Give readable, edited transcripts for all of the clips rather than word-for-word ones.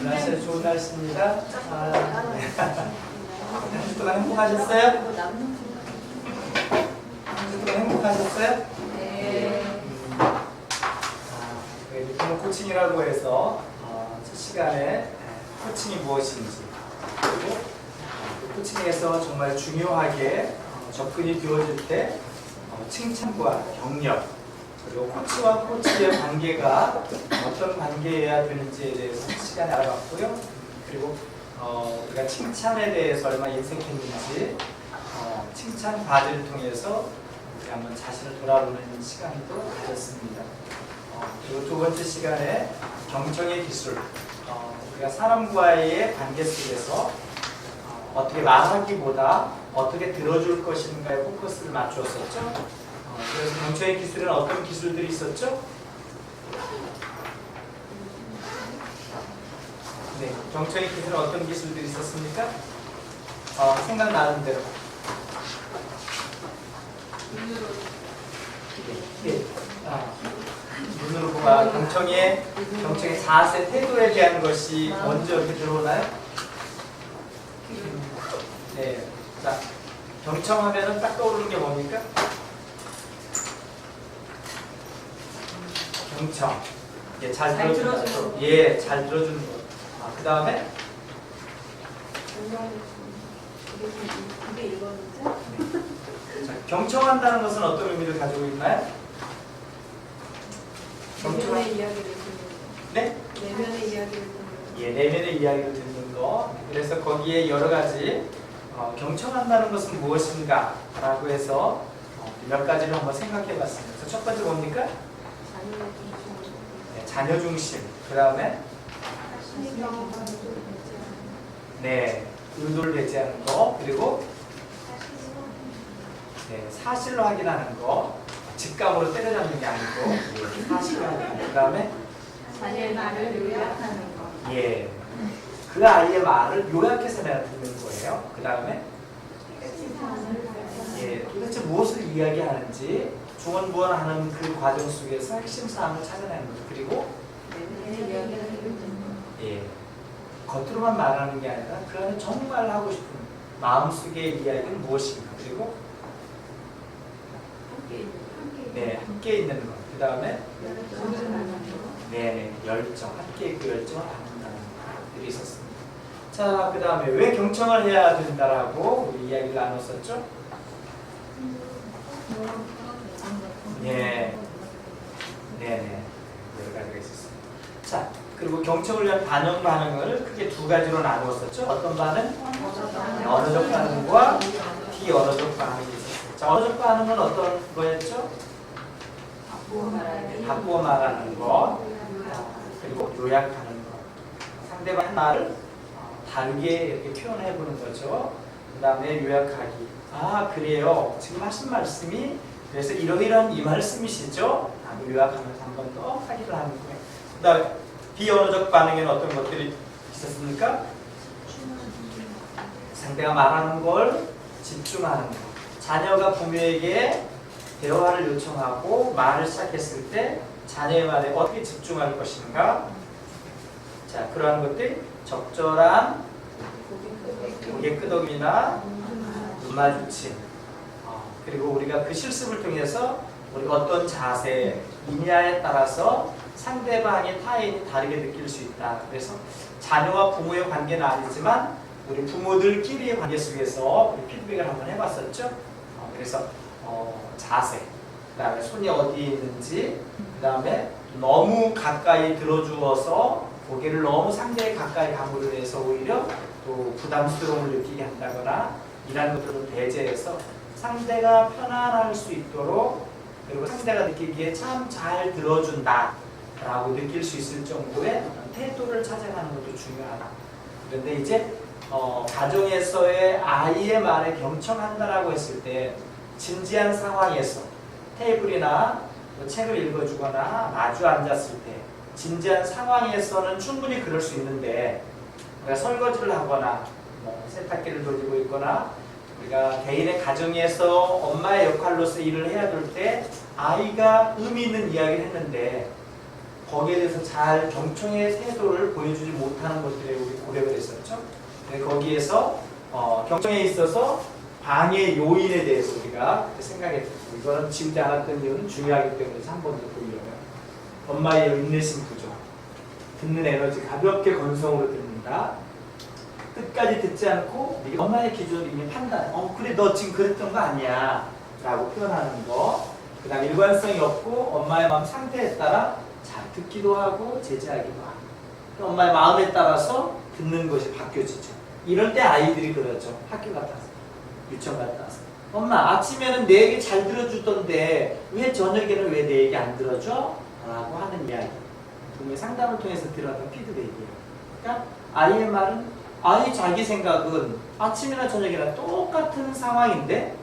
날씨는 좋은 날씨입니다. 한 주 동안 행복하셨어요? 한 주 동안 행복하셨어요? 네. 오늘 코칭이라고 해서 첫 시간에 코칭이 무엇인지, 그리고 그 코칭에서 정말 중요하게 접근이 되어질 때 칭찬과 격려, 그리고 코치와 코치의 관계가 어떤 관계여야 되는지에 대해서 시간에 알아봤고요. 그리고 우리가 칭찬에 대해서 얼마나 인색했는지 칭찬 과제를 통해서 우리 한번 자신을 돌아보는 시간도 가졌습니다. 그리고 두 번째 시간에 경청의 기술, 우리가 사람과의 관계 속에서 어떻게 말하기보다 어떻게 들어줄 것인가에 포커스를 맞추었었죠. 그래서 경청의 기술은 어떤 기술들이 있었죠? 네, 경청의 기술은 어떤 기술들이 있었습니까? 생각나는 대로. 네. 눈으로 보고 경청의 자세, 태도에 대한 것이 먼저 이렇게 들어오나요? 네. 자, 경청하면은 딱 떠오르는 게 뭡니까? 경청. 예, 잘 들어주는 것. 예, 잘 들어주는 것. 그 다음에? 자, 경청한다는 것은 어떤 의미를 가지고 있나요? 내면의 이야기를 듣는 거. 네? 내면의 이야기를 듣는 거. 예, 내면의 이야기를 듣는 거. 그래서 거기에 여러 가지 경청한다는 것은 무엇인가? 라고 해서 몇 가지를 한번 생각해 봤습니다. 그래서 첫 번째 뭡니까? 자녀 중심. 그 다음에 네, 의도를 배제하는 거. 그리고 네, 사실로 확인하는 거. 직감으로 때려잡는 게 아니고 사실로 확인하는 거. 그 다음에 자녀의 말을 요약하는 거. 예, 그 아이의 말을 요약해서 내가 듣는 거예요. 그 다음에 예, 도대체 무엇을 이야기하는지 중언부언하는 그 과정 속에서 핵심 사항을 찾아내는 거죠. 그리고 예, 겉으로만 말하는 게 아니라 그 안에 정말 하고 싶은 마음속의 이야기는 무엇인가. 그리고 네, 함께 있는 것. 그 다음에 네, 열정, 함께 그 열정을 나눈다는 것들이 있었습니다. 자, 그 다음에 왜 경청을 해야 된다라고 우리 이야기를 나눴었죠? 네, 네, 여러 가지가 있었습니다. 자, 그리고 경청을 위한 반응을 크게 두 가지로 나누었었죠. 어떤 반응? 언어적 반응과 비언어적 반응이 있었어요. 자, 언어적 반응은 어떤 거였죠? 바꾸어 말하는 것, 그리고 요약하는 것. 상대방 말을 다르게 이렇게 표현해 보는 거죠. 그 다음에 요약하기. 아, 그래요. 지금 하신 말씀이 그래서 이러이러한 이 말씀이시죠? 요약하면서 한 번 더 확인을 하는 거예요. 그 다음에 비언어적 반응에는 어떤 것들이 있었습니까? 상대가 말하는 걸 집중하는 것. 자녀가 부모에게 대화를 요청하고 말을 시작했을 때 자녀의 말에 어떻게 집중할 것인가. 자, 그러한 것들이 적절한 고개 끄덕임이나 눈 마주침, 그리고 우리가 그 실습을 통해서 우리가 어떤 자세이냐에 따라서 상대방의 타인이 다르게 느낄 수 있다. 그래서 자녀와 부모의 관계는 아니지만 우리 부모들끼리의 관계 속에서 우리 피드백을 한번 해봤었죠. 그래서 자세, 그 다음에 손이 어디에 있는지, 그 다음에 너무 가까이 들어주어서 고개를 너무 상대에 가까이 가무를 해서 오히려 또 부담스러움을 느끼게 한다거나 이런 것들을 배제해서 상대가 편안할 수 있도록, 그리고 상대가 느끼기에 참 잘 들어준다 라고 느낄 수 있을 정도의 태도를 찾아가는 것도 중요하다. 그런데 이제 가정에서의 아이의 말에 경청한다라고 했을 때 진지한 상황에서 테이블이나 책을 읽어주거나 마주 앉았을 때 진지한 상황에서는 충분히 그럴 수 있는데, 우리가 설거지를 하거나 세탁기를 돌리고 있거나 우리가 개인의 가정에서 엄마의 역할로서 일을 해야 될 때 아이가 의미 있는 이야기를 했는데 거기에 대해서 잘 경청의 태도를 보여주지 못하는 것들에 우리 고백을 했었죠. 네, 거기에서 경청에 있어서 방해 요인에 대해서 우리가 생각했고, 이거는 지우지 않았던 이유는 중요하기 때문에 한 번 더 보이려고요. 엄마의 인내심 부족, 듣는 에너지 가볍게 건성으로 듣는다, 끝까지 듣지 않고 엄마의 기준을 이미 판단, 그래 너 지금 그랬던 거 아니야 라고 표현하는 거. 그 다음 일관성이 없고 엄마의 마음 상태에 따라 잘 듣기도 하고 제지하기도 하고, 엄마의 마음에 따라서 듣는 것이 바뀌어지죠. 이럴 때 아이들이 그러죠. 학교 갔다 와서, 유치원 갔다 와서, 엄마 아침에는 내 얘기 잘 들어주던데 왜 저녁에는 왜 내 얘기 안 들어줘? 라고 하는 이야기, 부모의 상담을 통해서 들었던 피드백이에요. 그러니까 아이의 말은, 아이 자기 생각은 아침이나 저녁이나 똑같은 상황인데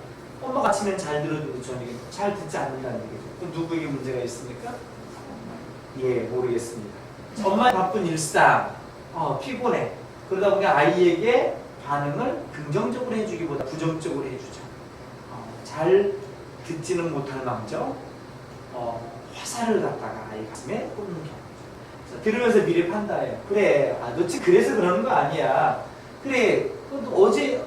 엄마가 아침엔 잘 들어주고 저녁에는 잘 듣지 않는다는 얘기죠. 그럼 누구에게 문제가 있습니까? 예, 모르겠습니다. 엄마의 바쁜 일상, 피곤해. 그러다 보니까 아이에게 반응을 긍정적으로 해주기보다 부정적으로 해주죠. 잘 듣지는 못할 망정 화살을 갖다가 아이 가슴에 꽂는 경우죠. 들으면서 미리 판단해요. 그래, 너 지금 그래서 그러는 거 아니야. 그래, 어제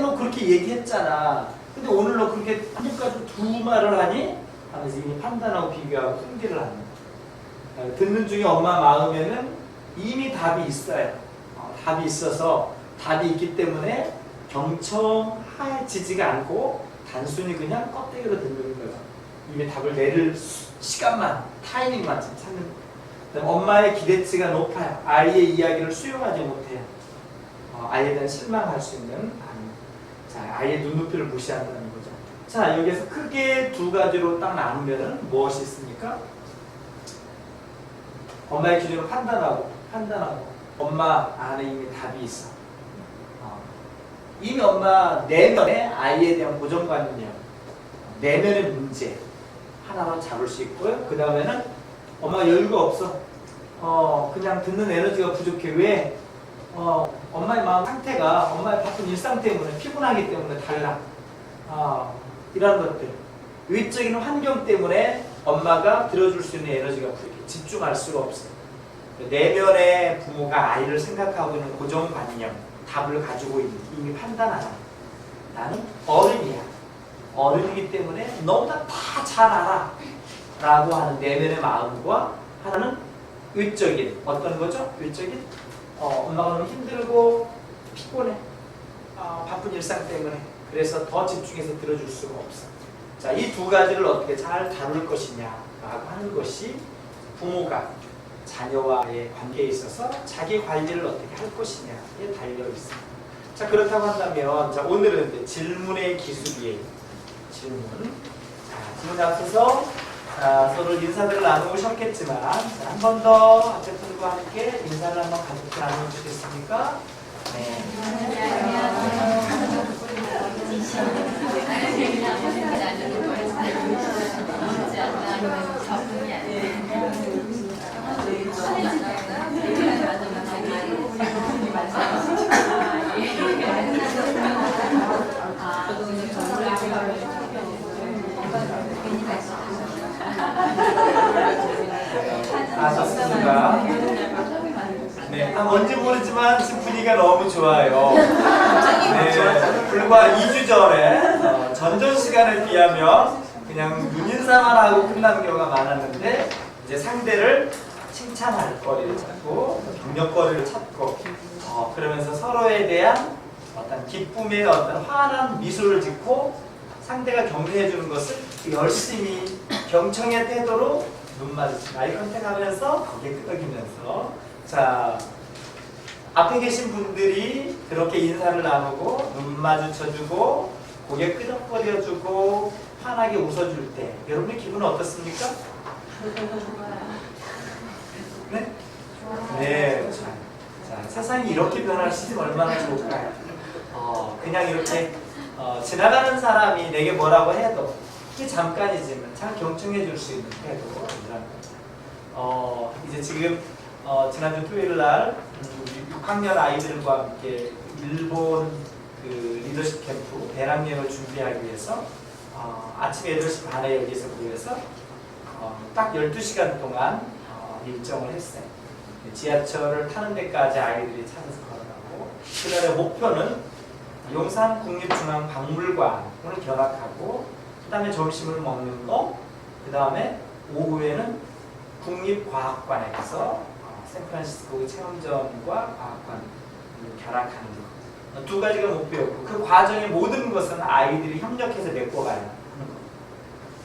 너 그렇게 얘기했잖아. 근데 오늘 너 그렇게 한 입까지 두 말을 하니? 하면서 이미 판단하고 비교하고 훈계를 합니다. 듣는 중에 엄마 마음에는 이미 답이 있어요. 답이 있어서, 답이 있기 때문에 경청하지지가 않고 단순히 그냥 껍데기로 듣는 거예요. 이미 답을 내릴 시간만, 타이밍만 찾는 거예요. 엄마의 기대치가 높아요. 아이의 이야기를 수용하지 못해요. 아이에 대한 실망할 수 있는 반응. 자, 아이의 눈높이를 무시한다는 거죠. 자, 여기에서 크게 두 가지로 딱 나누면은 무엇이 있습니까? 엄마의 기준을 판단하고 엄마 안에 이미 답이 있어. 이미 엄마 내면에 아이에 대한 고정관념, 내면의 문제 하나로 잡을 수 있고요. 그 다음에는 엄마가 여유가 없어. 그냥 듣는 에너지가 부족해. 왜? 엄마의 마음 상태가 엄마의 바쁜 일상 때문에, 피곤하기 때문에 달라. 이런 것들. 외적인 환경 때문에 엄마가 들어줄 수 있는 에너지가 부족해. 집중할 수가 없어요. 내면의 부모가 아이를 생각하고 있는 고정관념, 답을 가지고 있는, 이미 판단하는, 나는 어른이야. 어른이기 때문에 너보다 다 잘 알아 라고 하는 내면의 마음과, 하나는 외적인, 어떤 거죠? 외적인, 엄마가 너무 힘들고 피곤해, 바쁜 일상 때문에, 그래서 더 집중해서 들어줄 수가 없어. 자, 이 두 가지를 어떻게 잘 다룰 것이냐 라고 하는 것이 부모가 자녀와의 관계에 있어서 자기 관리를 어떻게 할 것이냐에 달려 있습니다. 자, 그렇다고 한다면, 자, 오늘은 질문의 기술이에요. 질문. 자, 질문에 앞서서 서로 인사들을 나누셨겠지만, 한 번 더 앞에 분과 함께 인사를 한번 가볍게 나눠주시겠습니까? 네. 좋습니다. 네, 뭔지 모르지만 지금 분위기가 너무 좋아요. 네, 불과 2주 전에 전전 시간에 비하면 그냥 눈인사만 하고 끝난 경우가 많았는데, 이제 상대를 칭찬할 거리를 찾고 격려거리를 찾고 그러면서 서로에 대한 어떤 기쁨의 어떤 환한 미소를 짓고, 상대가 격려해 주는 것을 열심히 경청의 태도로 눈 마주치고 아이 컨택하면서 고개 끄덕이면서, 자, 앞에 계신 분들이 그렇게 인사를 나누고 눈 마주쳐주고 고개 끄덕거려주고 환하게 웃어줄 때 여러분의 기분은 어떻습니까? 네? 네. 자, 세상이 이렇게 변할 수 있으면 얼마나 좋을까요? 그냥 이렇게 지나가는 사람이 내게 뭐라고 해도 그게 잠깐이지만 잘 경청해 줄 수 있는 태도. 이제 지금 지난주 토요일 날 6학년 아이들과 함께 일본 그 리더십 캠프 배낭여행을 준비하기 위해서 아침 8시 반에 여기서 모여서 딱 12시간 동안 일정을 했어요. 지하철을 타는 데까지 아이들이 찾아서 걸어가고 그날의 목표는 용산 국립중앙박물관을 견학하고 그 다음에 점심을 먹는 거, 그 다음에 오후에는 국립과학관에 가서 샌프란시스코 체험전과 과학관을 견학하는 거. 두 가지가 목표였고 그 과정의 모든 것은 아이들이 협력해서 메꿔가야 하는 거.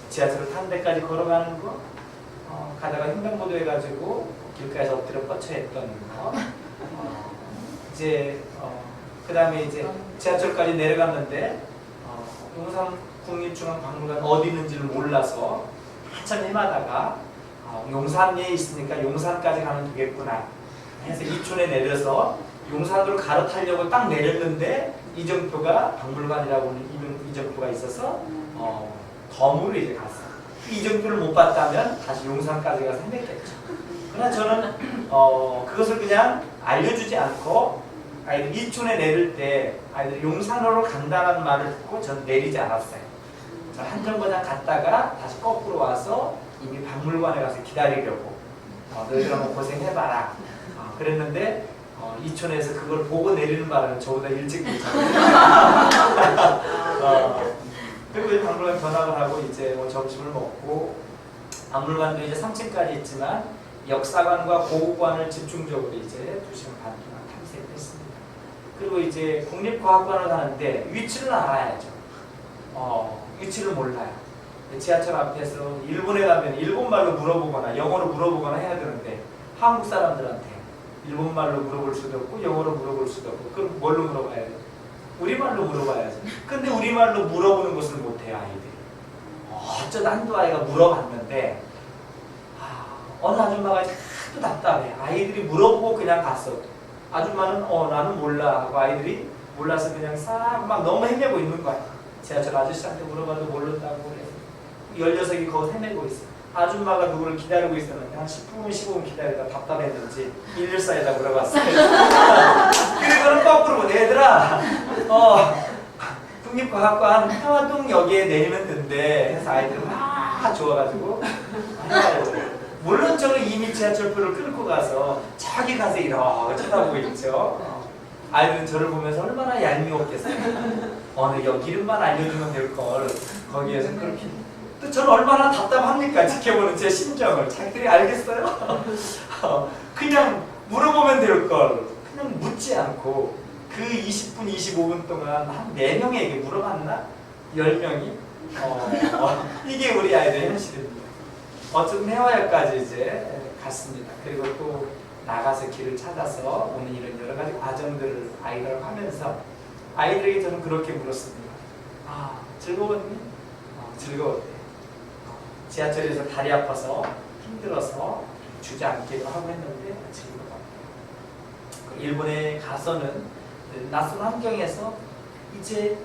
지하철을 타는 데까지 걸어가는 거, 가다가 횡단보도 해가지고 길가에서 엎드려 뻗쳐했던 거, 그 다음에 이제 지하철까지 내려갔는데 용산 국립중앙박물관 어디 있는지를 몰라서 한참 헤매다가 용산에 있으니까 용산까지 가면 되겠구나 해서 이촌에 내려서 용산으로 갈아타려고 딱 내렸는데 이정표가 박물관이라고 하는 이정표가 있어서 덤으로 이제 갔어요. 이정표를 못 봤다면 다시 용산까지 가서 헤맸겠죠. 그러나 저는 그것을 그냥 알려주지 않고 아이들 이촌에 내릴 때 아이들이 용산으로 간다는 말을 듣고 전 내리지 않았어요. 전 한정거장 갔다가 다시 거꾸로 와서 이미 박물관에 가서 기다리려고 너희들 한번 고생해봐라 그랬는데 이촌에서 그걸 보고 내리는 바람에 저보다 일찍 도착했어요. 그리고 이제 박물관 견학을 하고 이제 뭐 점심을 먹고 박물관도 이제 3층까지 있지만 역사관과 고고관을 집중적으로 이제 2시간 반 동안 탐색했습니다. 그리고 이제 국립과학관을 가는데 위치를 알아야죠. 위치를 몰라요. 지하철 앞에서 일본에 가면 일본말로 물어보거나 영어로 물어보거나 해야 되는데 한국 사람들한테 일본말로 물어볼 수도 없고 영어로 물어볼 수도 없고 그럼 뭘로 물어봐야 돼요? 우리말로 물어봐야지. 근데 우리말로 물어보는 것을 못해요 아이들이. 어쩌다 한두 아이가 물어봤는데 어느 아줌마가 하도 답답해. 아이들이 물어보고 그냥 갔어. 아줌마는 나는 몰라 하고 아이들이 몰라서 그냥 싹 막 너무 헤매고 있는 거야. 지하철 아저씨한테 물어봐도 모른다고 그래. 16이 거기서 헤매고 있어. 아줌마가 누구를 기다리고 있었는데 한 10분, 15분 기다리다 답답했는지 114에다 물어봤어요. 그리고는 거꾸로 얘들아 국립과학관 평화동역에 내리면 된대 해서 아이들이 막 좋아가지고 물론 저는 이미 지하철표를 끌고 가서 저기 가서 이렇게 쳐다보고 있죠. 아이들은 저를 보면서 얼마나 얄미웠겠어요. 어느 역 이름만 알려주면 될걸 거기에서 그렇게 또 저는 얼마나 답답합니까? 지켜보는 제 심정을 자기들이 알겠어요? 그냥 물어보면 될걸 그냥 묻지 않고 그 20분, 25분 동안 한 4명에게 물어봤나? 10명이? 이게 우리 아이들의 현실입니다. 어쨌든 해화역까지 이제 갔습니다. 그리고 또 나가서 길을 찾아서 오는 이런 여러 가지 과정들을 아이들하고 하면서 아이들에게 저는 그렇게 물었습니다. 즐거웠니? 즐거웠대요. 지하철에서 다리 아파서 힘들어서 주저앉기도 하고 했는데 즐거웠대요. 일본에 가서는 낯선 환경에서 이제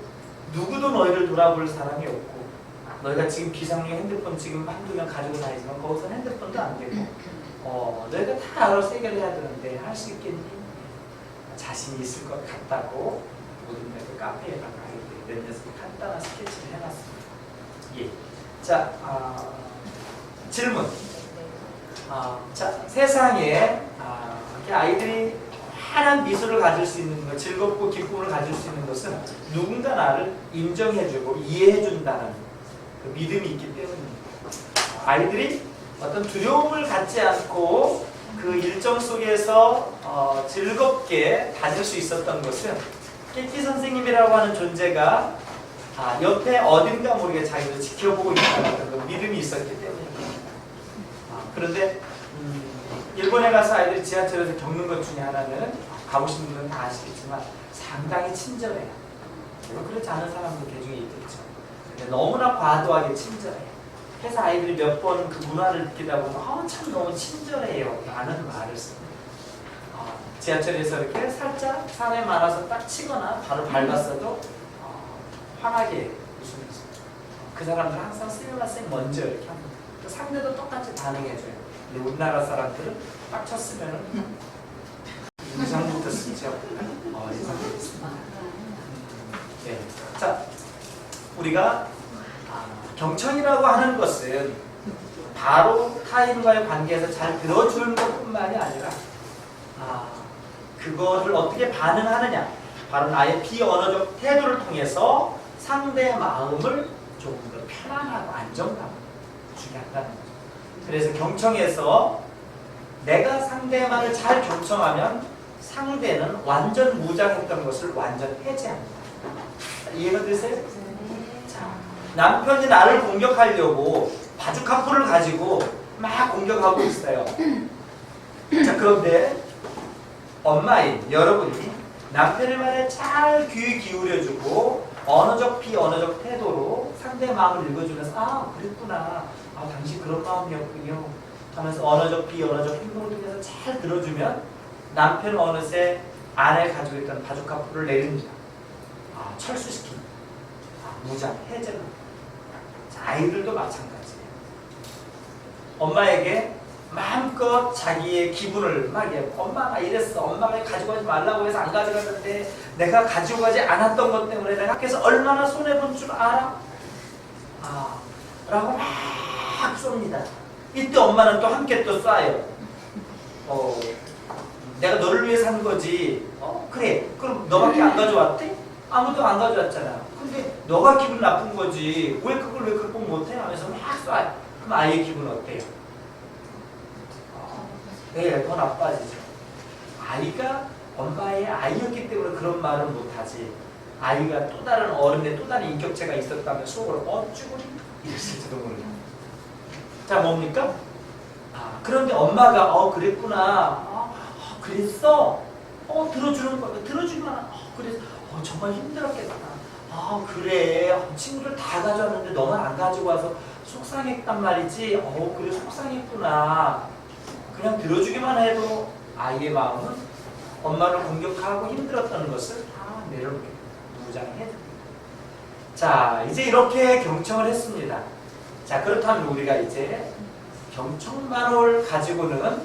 누구도 너희를 돌아볼 사람이 없고 너희가 지금 비상용 핸드폰 지금 한두 명 가지고 다니지만 거기서는 핸드폰도 안 되고 너희가 다 알아서 해결해야 되는데 할 수 있겠니? 자신이 있을 것 같다고 모든 그 카페에다가 몇 녀석이 간단한 스케치를 해놨습니다. 예. 자, 질문. 자, 세상에 아이들이 환한 미소를 가질 수 있는 것, 즐겁고 기쁨을 가질 수 있는 것은 누군가 나를 인정해주고 이해해준다는 그 믿음이 있기 때문입니다. 아이들이 어떤 두려움을 갖지 않고 그 일정 속에서 즐겁게 다닐 수 있었던 것은 깨끼 선생님이라고 하는 존재가 옆에 어딘가 모르게 자기를 지켜보고 있다는 그 믿음이 있었기 때문입니다. 그런데 일본에 가서 아이들이 지하철에서 겪는 것 중에 하나는 가보신 분들은 다 아시겠지만 상당히 친절해요. 그렇지 않은 사람도 개중에 있겠죠. 근데 너무나 과도하게 친절해요. 그래서 아이들이 몇 번 그 문화를 느끼다 보면 참 너무 친절해요 라는 말을 씁니다. 지하철에서 이렇게 살짝 사람이 많아서 딱 치거나 바로 밟았어도 환하게 웃으면서 그 사람들은 항상 스미마셍 먼저 이렇게 합니다. 상대도 똑같이 반응해줘요. 근데 우리나라 사람들은 딱 쳤으면은 인상부터 쓰죠. 인상부터 씁니다. 네. 자, 우리가 경청이라고 하는 것은 바로 타인과의 관계에서 잘 들어주는 것뿐만이 아니라 그거를 어떻게 반응하느냐, 바로 나의 비언어적 태도를 통해서 상대의 마음을 조금 더 편안하고 안정감을 주게 한다는 거죠. 그래서 경청에서 내가 상대의 말을 잘 경청하면 상대는 완전 무장했던 것을 완전 해제합니다. 이해가 되세요? 자, 남편이 나를 공격하려고 바주카포를 가지고 막 공격하고 있어요. 자, 그런데 엄마인 여러분이 남편의 말에 잘 귀 기울여주고 언어적 비언어적 태도로 상대의 마음을 읽어주면서 그랬구나, 당신 그런 마음이었군요 하면서 언어적 비언어적 행동을 통해서 잘 들어주면 남편은 어느새 아내가 가지고 있던 바주카포를 내립니다. 철수시킵니다. 무장 해제를. 아이들도 마찬가지예요. 엄마에게 마음껏 자기의 기분을 막 엄마가 이랬어, 엄마가 가지고 가지 말라고 해서 안 가져갔는데 내가 가지고 가지 않았던 것 때문에 내가 학교에서 얼마나 손해본 줄 알아? 라고 막 쏩니다. 이때 엄마는 또 함께 또 쏴요. 내가 너를 위해 산 거지. 그래, 그럼 너밖에 안 가져왔대? 아무도 안 가져왔잖아. 근데 너가 기분 나쁜 거지, 왜 그걸 왜 극복 못해? 하면서 막 쏴요. 그럼 아이의 기분은 어때요? 네, 더 나빠지죠. 아이가 엄마의 아이였기 때문에 그런 말을 못하지, 아이가 또 다른 어른의 또 다른 인격체가 있었다면 속으로 어쭈구리 이랬을지도 모르겠다. 자, 뭡니까? 그런데 엄마가 그랬구나, 그랬어, 들어주는 거야, 들어주면 그래서 정말 힘들었겠다, 그래, 친구들 다 가져왔는데 너는 안 가지고 와서 속상했단 말이지, 그래 속상했구나. 그냥 들어주기만 해도 아이의 마음은 엄마를 공격하고 힘들었다는 것을 다 내려놓게 무장해 줍니다. 자, 이제 이렇게 경청을 했습니다. 자, 그렇다면 우리가 이제 경청만을 가지고는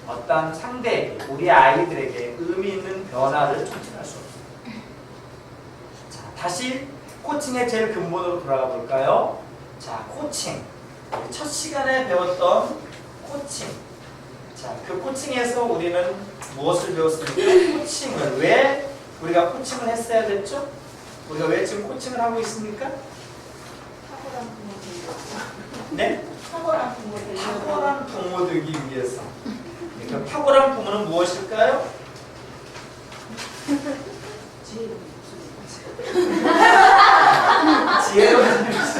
어떤 상대에게, 우리 아이들에게 의미 있는 변화를 촉진할 수 없습니다. 자, 다시 코칭의 제일 근본으로 돌아가 볼까요? 자, 코칭. 첫 시간에 배웠던 코칭. 자, 그 코칭에서 우리는 무엇을 배웠습니까? 코칭을 왜 우리가 코칭을 했어야 됐죠? 우리가 왜 지금 코칭을 하고 있습니까? 탁월한 부모 되기. 네? 탁월한 부모 되기. 탁월한 부모 되기 위해서. 그러니까 탁월한 부모는 무엇일까요? 지혜로운 입술.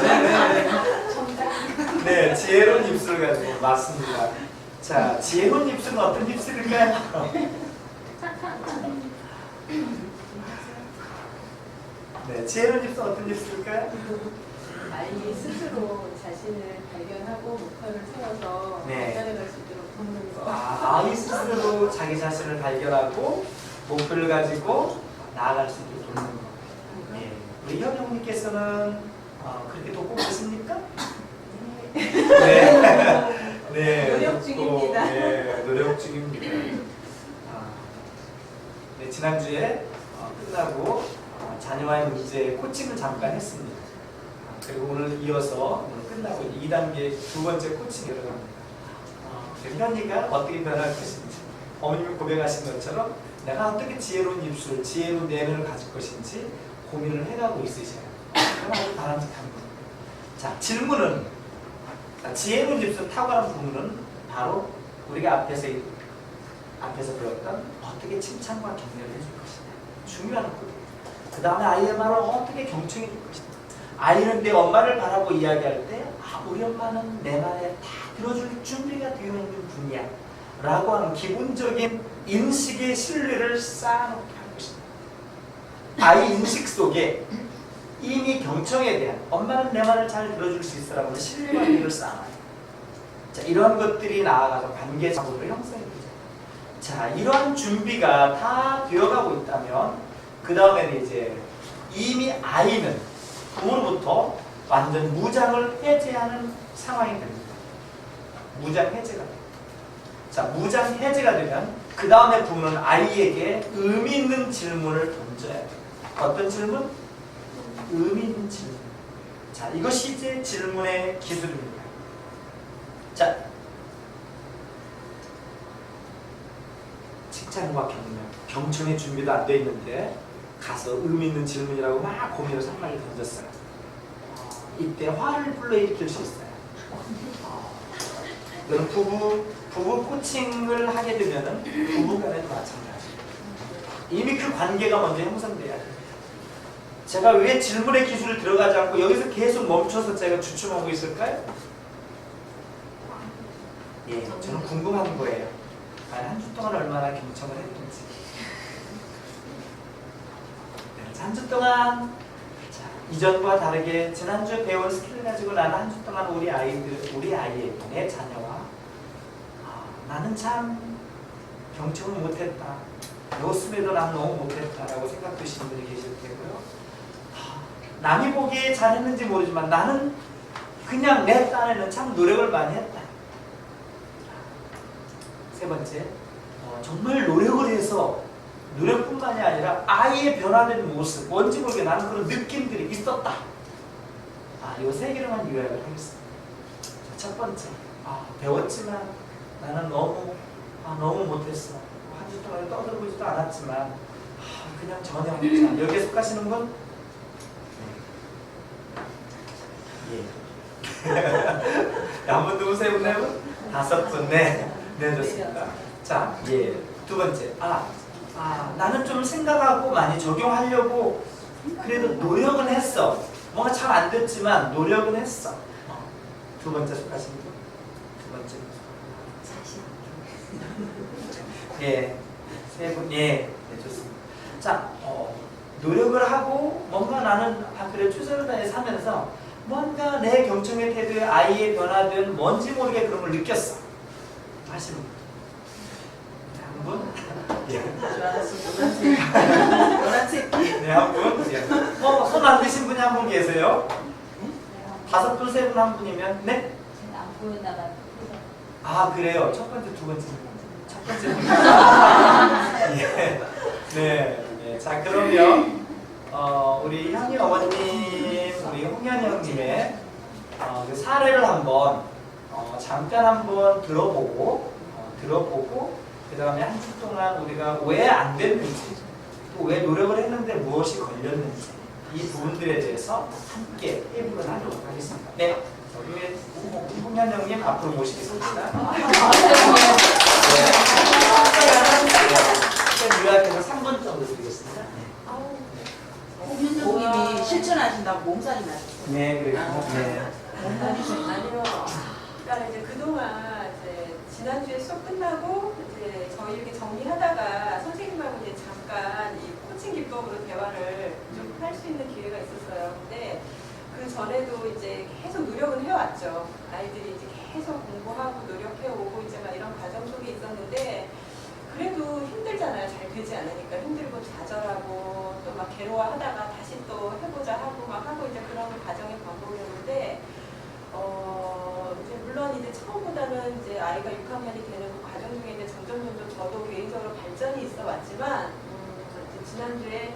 네, 지혜로운 입술을 가지고 맞습니다. 자, 지혜로운 입술은 어떤 입술일까요? 네, 지혜로운 입술은 어떤 입술일까요? 아이 스스로 자신을 발견하고 목표를 세워서 발전해갈 수 있도록 돕는 거. 아이 스스로 자기 자신을 발견하고 목표를 가지고 나아갈 수 있도록 돕는 거. 네. 우리 현영님께서는 그렇게 돕고 계십니까? 네. 네. 노력 중입니다. 네, 노력 중입니다. 네, 지난주에 끝나고 자녀와의 문제 코칭을 잠깐 했습니다. 그리고 오늘 이어서 오늘 끝나고 2단계 두 번째 코칭이 들어갑니다. 현이가 어떻게 변할 것인지, 어머님이 고백하신 것처럼 내가 어떻게 지혜로운 입술, 지혜로운 내면을 가질 것인지 고민을 해가고 있으셔요. 그럼 아주 바람직한 겁니다. 자, 질문은, 지혜로운 입술 탁월한 부모는 바로 우리가 앞에서 배웠던 어떻게 칭찬과 격려를 해줄 것이냐, 중요한 거예요. 그 다음에 아이의 말을 어떻게 경청해 줄 것이냐. 아이는 내 엄마를 바라고 이야기할 때 우리 엄마는 내 말에 다 들어줄 준비가 되어 있는 분이야 라고 하는 기본적인 인식의 신뢰를 쌓아놓게 할 것입니다. 아이 인식 속에 이미 경청에 대한, 엄마는 내 말을 잘 들어줄 수 있어라고 하는 신뢰관계를 쌓아놔요. 자, 이러한 것들이 나아가서 관계 자본을 형성해 주죠. 자, 이러한 준비가 다 되어가고 있다면 그 다음에는 이제 이미 아이는 부모로부터 완전 무장을 해제하는 상황이 됩니다. 무장 해제가 됩니다. 자, 무장 해제가 되면 그 다음에 부모는 아이에게 의미 있는 질문을 던져야 돼요. 어떤 질문? 의미 있는 질문. 자, 이것이 이제 질문의 기술입니다. 자, 직장과 경청의 준비도 안 돼 있는데 가서 의미 있는 질문이라고 막 고민해서 한 마디 던졌어요. 이때 화를 불러일으킬 수 있어요. 여러분 부부 코칭을 하게 되면은 부부간에도 마찬가지예요. 이미 그 관계가 먼저 형성돼야 돼요. 제가 왜 질문의 기술을 들어가지 않고 여기서 계속 멈춰서 제가 주춤하고 있을까요? 예, 저는 궁금한 거예요. 한 주 동안 얼마나 경청을 했는지. 네, 한 주 동안 이전과 다르게 지난주에 배운 스킬을 가지고 나는 한 주 동안 우리 아이의 내 자녀와 나는 참 경청을 못했다. 요즘에도 난 너무 못했다라고 생각하시는 분이 계실 테고요. 남이 보기에 잘했는지 모르지만 나는 그냥 내 딴에는 참 노력을 많이 했다. 세 번째, 정말 노력을 해서 노력뿐만이 아니라 아이의 변화된 모습, 뭔지 모르게 나는 그런 느낌들이 있었다. 요 세 개로만 요약을 하겠습니다. 첫 번째, 배웠지만 나는 너무 못했어. 한 주 동안 떠들고지도 않았지만 그냥 전혀 못했다. 여기에 속하시는 분? 예. 한 분, 두 분, 세 분, 네 분? 5분, 네. 네, 좋습니다. 자, 예. 두 번째, 나는 좀 생각하고 많이 적용하려고 그래도 노력은 했어. 뭔가 잘 안 됐지만 노력은 했어. 두 번째 속하신 분? 두 번째. 예. 세 분, 예. 네, 좋습니다. 자, 노력을 하고 뭔가 나는 그래 최선을 다해 사면서 뭔가 내 경청의 태도에 아이의 변화된 뭔지 모르게 그런 걸 느꼈어. 하시는 분. 한 분? 예. 네, 한 분. 예. 손 안 드신 분이 한 분 계세요? 5분, 3분, 한 분이면 네? 안 보인다가 그래요. 첫 번째, 두 번째. 첫 번째 분. 예. 네. 자, 그러면 우리 현희 어머님, 우리 홍현 형님의 그 사례를 한번 잠깐 한번 들어보고 그 다음에 한 주 동안 우리가 왜 안 됐는지 또 왜 노력을 했는데 무엇이 걸렸는지 이 부분들에 대해서 함께 해보도록 하도록 하겠습니다. 네, 우리 홍현 형님 앞으로 모시겠습니다. 요약해서 3분 정도 드리겠습니다. 고객이 실천하신다고 몸살이 나셨어요. 네, 그래요. 네. 아니요. 그러니까 이제 그동안 지난주에 수업 끝나고 이제 저희 이렇게 정리하다가 선생님하고 이제 잠깐 이 코칭 기법으로 대화를 좀 할 수 있는 기회가 있었어요. 근데 그 전에도 이제 계속 노력은 해왔죠. 아이들이 이제 계속 공부하고 노력해오고 이제 막 이런 과정 속에 있었는데 그래도 힘들잖아요. 잘 되지 않으니까 힘들고 좌절하고 또 막 괴로워하다가 다시 또 해보자 하고 막 하고 이제 그런 과정의 반복이었는데 이제 물론 이제 처음보다는 이제 아이가 6학년이 되는 그 과정 중에 이제 점점 저도 개인적으로 발전이 있어 왔지만 지난주에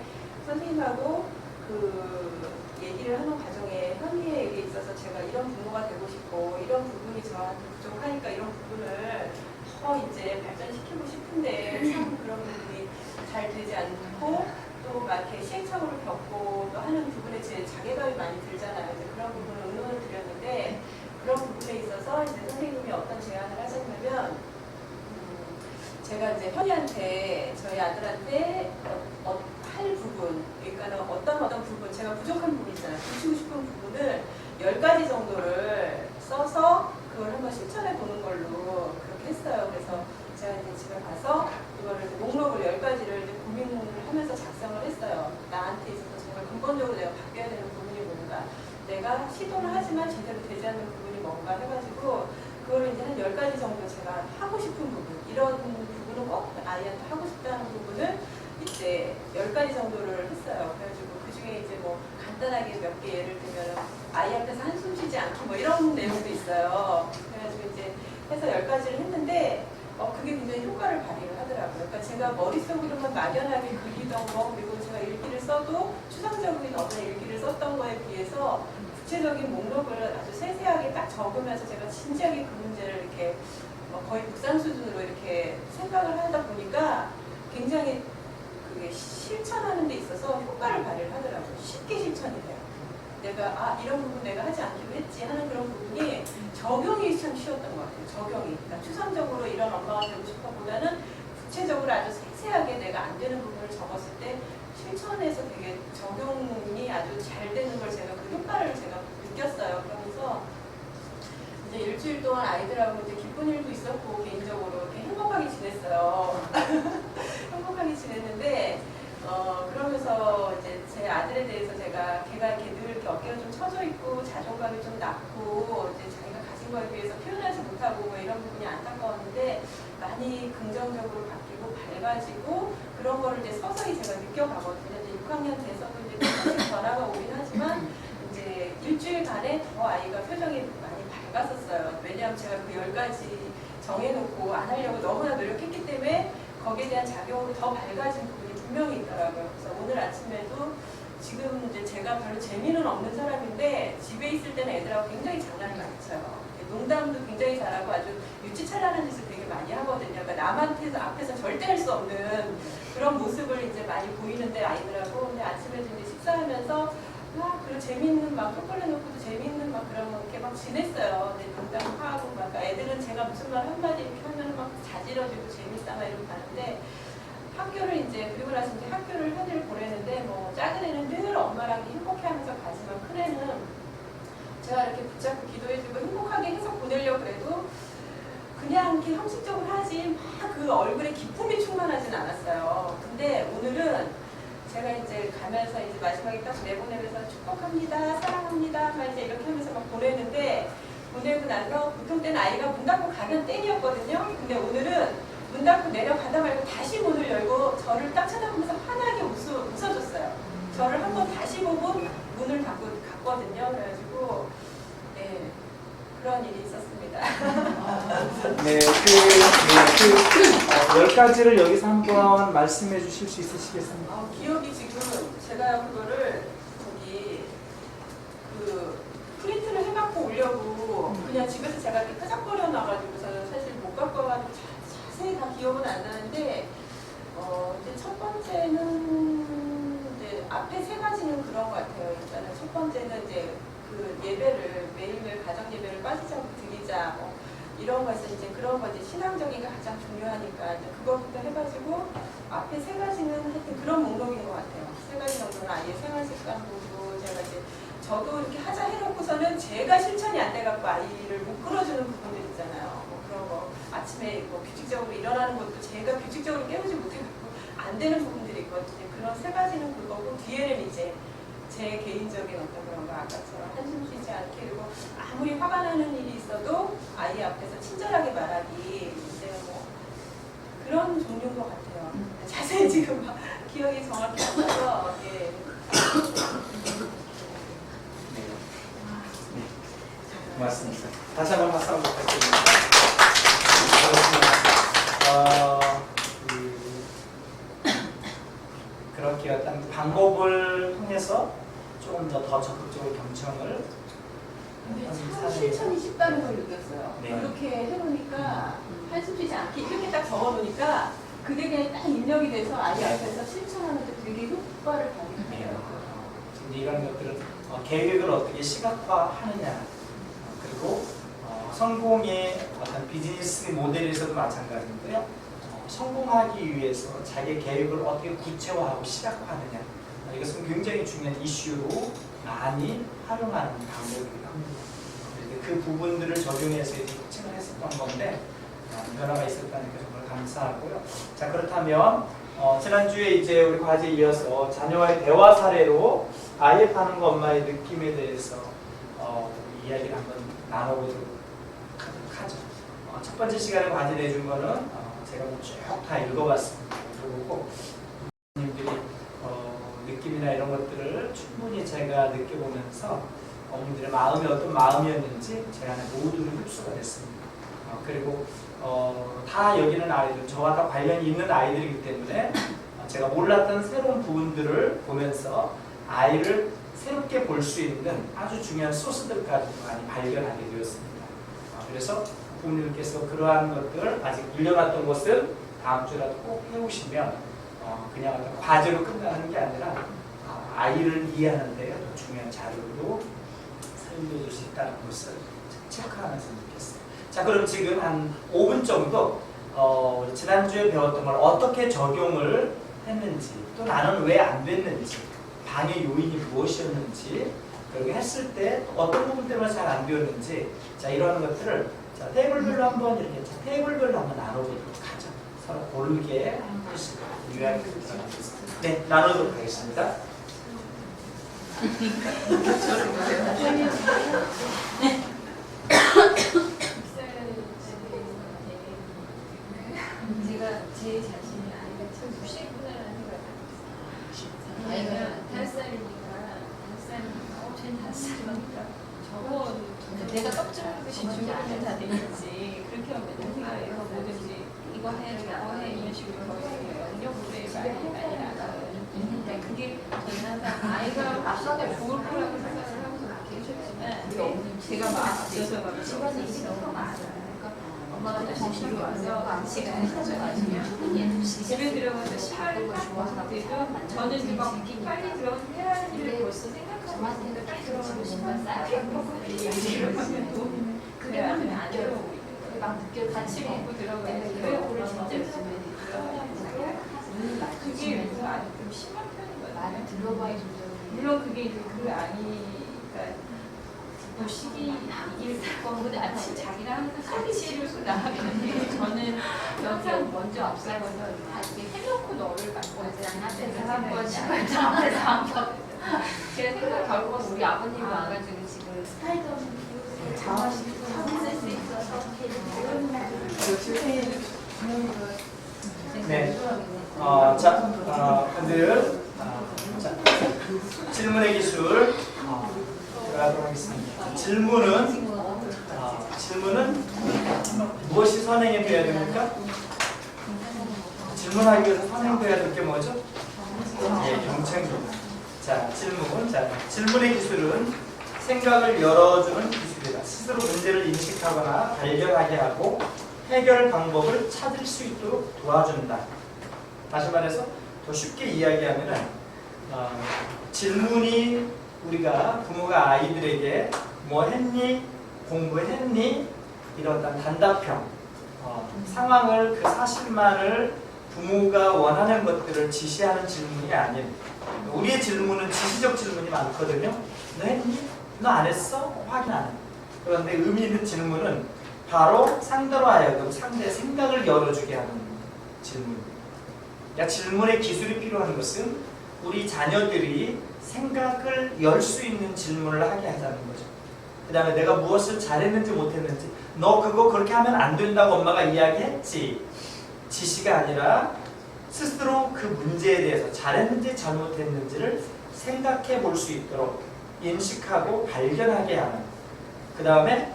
선생님하고 그 얘기를 하는 과정에 현희에게 있어서 제가 이런 부모가 되고 싶고 이런 부분이 저한테 부족하니까 이런 부분을 더 이제 발전시키고 싶은데 참 그런 부분이 잘 되지 않고 또 막 이렇게 시행착오를 겪고 또 하는 부분에 제 자괴감이 많이 들잖아요. 이제 그런 부분을 응원을 드렸는데 그런 부분에 있어서 이제 선생님이 어떤 제안을 하셨냐면 제가 이제 현이한테 저희 아들한테 할 부분 그러니까 어떤 부분 제가 부족한 부분 있잖아요. 붙이고 싶은 부분을 10가지 정도를 써서 그걸 한번 실천해 보는 걸로 그렇게 했어요. 그래서 제가 이제 집에 가서 이거를 이제 목록을 10가지를 이제 고민을 하면서 작성을 했어요. 나한테 있어서 정말 근본적으로 내가 바뀌어야 되는 부분이 뭔가, 내가 시도를 하지만 제대로 되지 않는 부분이 뭔가 해가지고 그거를 이제 한 10가지 정도 제가 하고 싶은 부분, 이런 부분은 꼭 아이한테 하고 싶다는 부분을 이제 10가지 정도를 했어요. 그래가지고 그 중에 이제 뭐 간단하게 몇 개 예를 들면 아이 앞에서 한숨 쉬지 않기 뭐 이런 내용도 있어요. 그래가지고 이제 해서 10가지를 했는데 그게 굉장히 효과를 발휘를 하더라고요. 그러니까 제가 머릿속으로만 막연하게 그리던 거, 그리고 제가 일기를 써도 추상적인 어떤 일기를 썼던 거에 비해서 구체적인 목록을 아주 세세하게 딱 적으면서 제가 진지하게 그 문제를 이렇게 거의 묵상 수준으로 이렇게 생각을 하다 보니까 굉장히 그게 실천하는 데 있어서 효과를 발휘를 하더라고요. 쉽게 실천이 돼요. 내가 이런 부분 내가 하지 않기로 했지 하는 그런 부분이 적용이 참 쉬웠던 것 같아요. 적용이. 그러니까 추상적으로 이런 엄마가 되고 싶어보다는 구체적으로 아주 세세하게 내가 안 되는 부분을 적었을 때 실천에서 되게 적용이 아주 잘 되는 걸 제가 그 효과를 제가 느꼈어요. 그러면서 이제 일주일 동안 아이들하고 이제 기쁜 일도 있었고 개인적으로 이렇게 행복하게 지냈어요. 행복하게 지냈는데 그러면서 이제 제 아들에 대해서 걔가 이렇게 늘 이렇게 어깨가 좀 처져 있고 자존감이 좀 낮고 이제 자기가 가진 거에 비해서 표현하지 못하고 뭐 이런 부분이 안타까웠는데 많이 긍정적으로 바뀌고 밝아지고 그런 거를 이제 서서히 제가 느껴가거든요. 이제 6학년 돼서도 이제 조금씩 변화가 오긴 하지만 이제 일주일간에 더 아이가 표정이 많이 밝았었어요. 왜냐하면 제가 그 10가지 정해놓고 안 하려고 너무나 노력했기 때문에 거기에 대한 작용으로 더 밝아진 부분이 분명히 있더라고요. 그래서 오늘 아침에도 지금 이제 제가 별로 재미는 없는 사람인데 집에 있을 때는 애들하고 굉장히 장난을 많이 쳐요. 농담도 굉장히 잘하고 아주 유치찬란한 짓을 되게 많이 하거든요. 그러니까 남한테서 앞에서 절대 할 수 없는 그런 모습을 이제 많이 보이는데 아이들하고 근데 아침에도 이제 식사하면서 그런 재밌는 막 초콜릿 놓고도 재밌는 막 그런 거 이렇게 막 지냈어요. 근데 농담하고 막 그러니까 애들은 제가 무슨 말 한마디 이렇게 하면 막 자지러지고 재밌다 막 이러고 가는데 학교를 이제 그리고 나서 이제 학교를 현지를 보내는데 뭐 작은 애는 늘 엄마랑 행복해하면서 가지만 큰 애는 제가 이렇게 붙잡고 기도해주고 행복하게 해서 보내려고 해도 그냥 이렇게 형식적으로 하지 막 그 얼굴에 기쁨이 충만하진 않았어요. 근데 오늘은 제가 이제 가면서 이제 마지막에 딱 내보내면서 축복합니다, 사랑합니다, 막 이제 이렇게 하면서 막 보내는데 보내고 나서 보통 때는 아이가 문 닫고 가면 땡이었거든요. 근데 오늘은 문 닫고 내려가다 말고 다시 문을 열고 저를 딱 쳐다보면서 환하게 웃어줬어요. 저를 한번 다시 보고 문을 닫고 갔거든요. 그래가지고 네, 그런 일이 있었습니다. 네, 10가지를 여기서 한번 말씀해 주실 수 있으시겠습니까? 기억이 지금 제가 그거를 그 프린트를 해갖고 오려고 그냥 집에서 제가 이렇게 끄적거려 놔가지고서는 사실 못 갖고 와가지고 자세히 다 기억은 안 나는데 이제 첫 번째는 이제 앞에 3가지는 그런 것 같아요. 일단은 첫 번째는 이제 그 예배를 매일매일 가정 예배를 빠지지 않고 드리자 뭐 이런 거에서 이제 그런 거 이제 신앙적인 게 가장 중요하니까 이제 그것부터 해가지고 앞에 3가지는 하여튼 그런 목록인 것 같아요. 3가지 정도는 아예 생활 습관 보고 제가 이제 저도 이렇게 하자 해놓고서는 제가 실천이 안 돼갖고 아이를 못 끌어주는 부분들 있잖아요. 뭐 그런 거 아침에 뭐 규칙적으로 일어나는 것도 제가 규칙적으로 깨우지 못해갖고 안 되는 부분들이 있거든요. 그런 3가지는 그거고 뒤에는 이제 제 개인적인 어떤 그런 거 아까처럼 한숨 쉬지 않게 그리고 아무리 화가 나는 일이 있어도 아이 앞에서 친절하게 말하기 이제 뭐 그런 종류인 것 같아요. 자세히 지금 막 기억이 정확히 안 나서 예. 고맙습니다. 다시 한번 박수 한번 부탁드립니다. 그렇게 어떤 방법을 통해서 조금 더 적극적으로 경청을 근데 참 실천이 쉽다는 걸 느꼈어요. 네. 그렇게 해놓으니까 한숨 쉬지 않게 이렇게 딱 적어놓으니까 그게 그냥 딱 입력이 돼서 아이 앞에서 실천하는데 되게 효과를 발휘해요. 이런 것들은 계획을 어떻게 시각화하느냐 그리고 성공의 어떤 비즈니스 모델에서도 마찬가지인데요. 성공하기 위해서 자기의 계획을 어떻게 구체화하고 시각화하느냐 이것은 굉장히 중요한 이슈로 많이 활용하는 방법이기도 합니다. 그 부분들을 적용해서 코칭을 했었던 건데 변화가 있었다니까 정말 감사하고요. 자 그렇다면 지난주에 이제 우리 과제에 이어서 자녀와의 대화 사례로 아이의 파는 거 엄마의 느낌에 대해서 이야기를 한번 나눠보도록 하죠. 첫 번째 시간에 과제 내준 거는 제가 쭉 다 읽어봤습니다. 그리고 님들이 느낌이나 이런 것들을 충분히 제가 느껴보면서 어머니들의 마음이 어떤 마음이었는지 제 안에 모두를 흡수가 됐습니다. 그리고 다 여기는 아이들, 저와 다 관련이 있는 아이들이기 때문에 제가 몰랐던 새로운 부분들을 보면서 아이를 새롭게 볼 수 있는 아주 중요한 소스들까지도 많이 발견하게 되었습니다. 그래서 부모님께서 그러한 것들 아직 밀려났던 것을 다음 주라도 꼭 해오시면 그냥 어떤 과제로 끝나는 게 아니라 아이를 이해하는 데 더 중요한 자료로 살려줄 수 있다는 것을 체크하면서 느꼈어요. 자, 그럼 지금 한 5분 정도 지난주에 배웠던 걸 어떻게 적용을 했는지, 또 나는 왜 안 됐는지, 방해 요인이 무엇이었는지, 그렇게 했을 때 어떤 부분 때문에 잘 안 되었는지, 자, 이러한 것들을 자, 테이블별로 한번 이렇게 테이블별로 한번 나눠보도록 하죠. 서로 고르게 한 번씩 요약을 나눠보겠습니다. 네, 나누도록 하겠습니다. 제가 제 자신이 아이가 참 무시했구나라는 생각을 하고 있어요. 아이가 5살이니까 5살이니까 쟤는 5살이니까 저거 내가 떡주는듯이 준비하면 다 되겠지. 그렇게 하면 맨날 생각해서 뭐든지 이거 해 저거 해 이런 식으로 영역으로의 많이 나가요. 그러니까 그게 저는 항상 아이가 앞서가 좋을 거라고 생각을 하고서 그렇게 해줬지만 제가 막 앞서서 집안에 일이 너무 많아요. 엄마가 정신이 와서 시간을 가져가시면 집에 들어가서 시간을 딱 봤을 때도 저는 이제 막 빨리 들어가서 해야 할 일을 벌써 생각하고 있는데 딱 들어가서 시간 싹 먹고 얘기를 하면 또 그게 안 들어오고 있는 거예요. 막 느껴 같이 먹고 들어가야지. 왜 오늘 진짜 열심히 그게 아주 좀 심한 편인 것 같아요. 들어봐야 물론 그게 이제 그 아이가 그 시기 이길 거보다 아침 자기랑 항상 같이 이루고 나가는데 저는 항상 먼저 앞서가서 이렇게 해놓고 너를 갖고 앞에서 한번 시발장 앞에서 한번 제가 생각 결국 우리 아버님이 와가지고 지금 스파이더맨 자화시키고 쓸 수 있어서 네. 오늘 질문의 기술 들어가도록 하겠습니다. 질문은 무엇이 선행되어야 됩니까? 질문하기 위해서 선행되어야 될 게 뭐죠? 예, 경청입니다. 자, 질문의 기술은 생각을 열어주는 기술이다. 스스로 문제를 인식하거나 발견하게 하고 해결 방법을 찾을 수 있도록 도와준다. 다시 말해서 더 쉽게 이야기하면은 질문이 우리가 부모가 아이들에게 뭐 했니? 공부했니? 이런 단답형 상황을 그 사실만을 부모가 원하는 것들을 지시하는 질문이 아닌 우리의 질문은 지시적 질문이 많거든요. 너 했니? 너 안 했어? 확인하는. 그런데 의미 있는 질문은 바로 상대로 하여금 상대의 생각을 열어주게 하는 질문입니다. 그러니까 질문의 기술이 필요한 것은 우리 자녀들이 생각을 열 수 있는 질문을 하게 하자는 거죠. 그 다음에 내가 무엇을 잘했는지 못했는지 너 그거 그렇게 하면 안 된다고 엄마가 이야기했지. 지시가 아니라 스스로 그 문제에 대해서 잘했는지 잘못했는지를 생각해 볼 수 있도록 인식하고 발견하게 하는. 그 다음에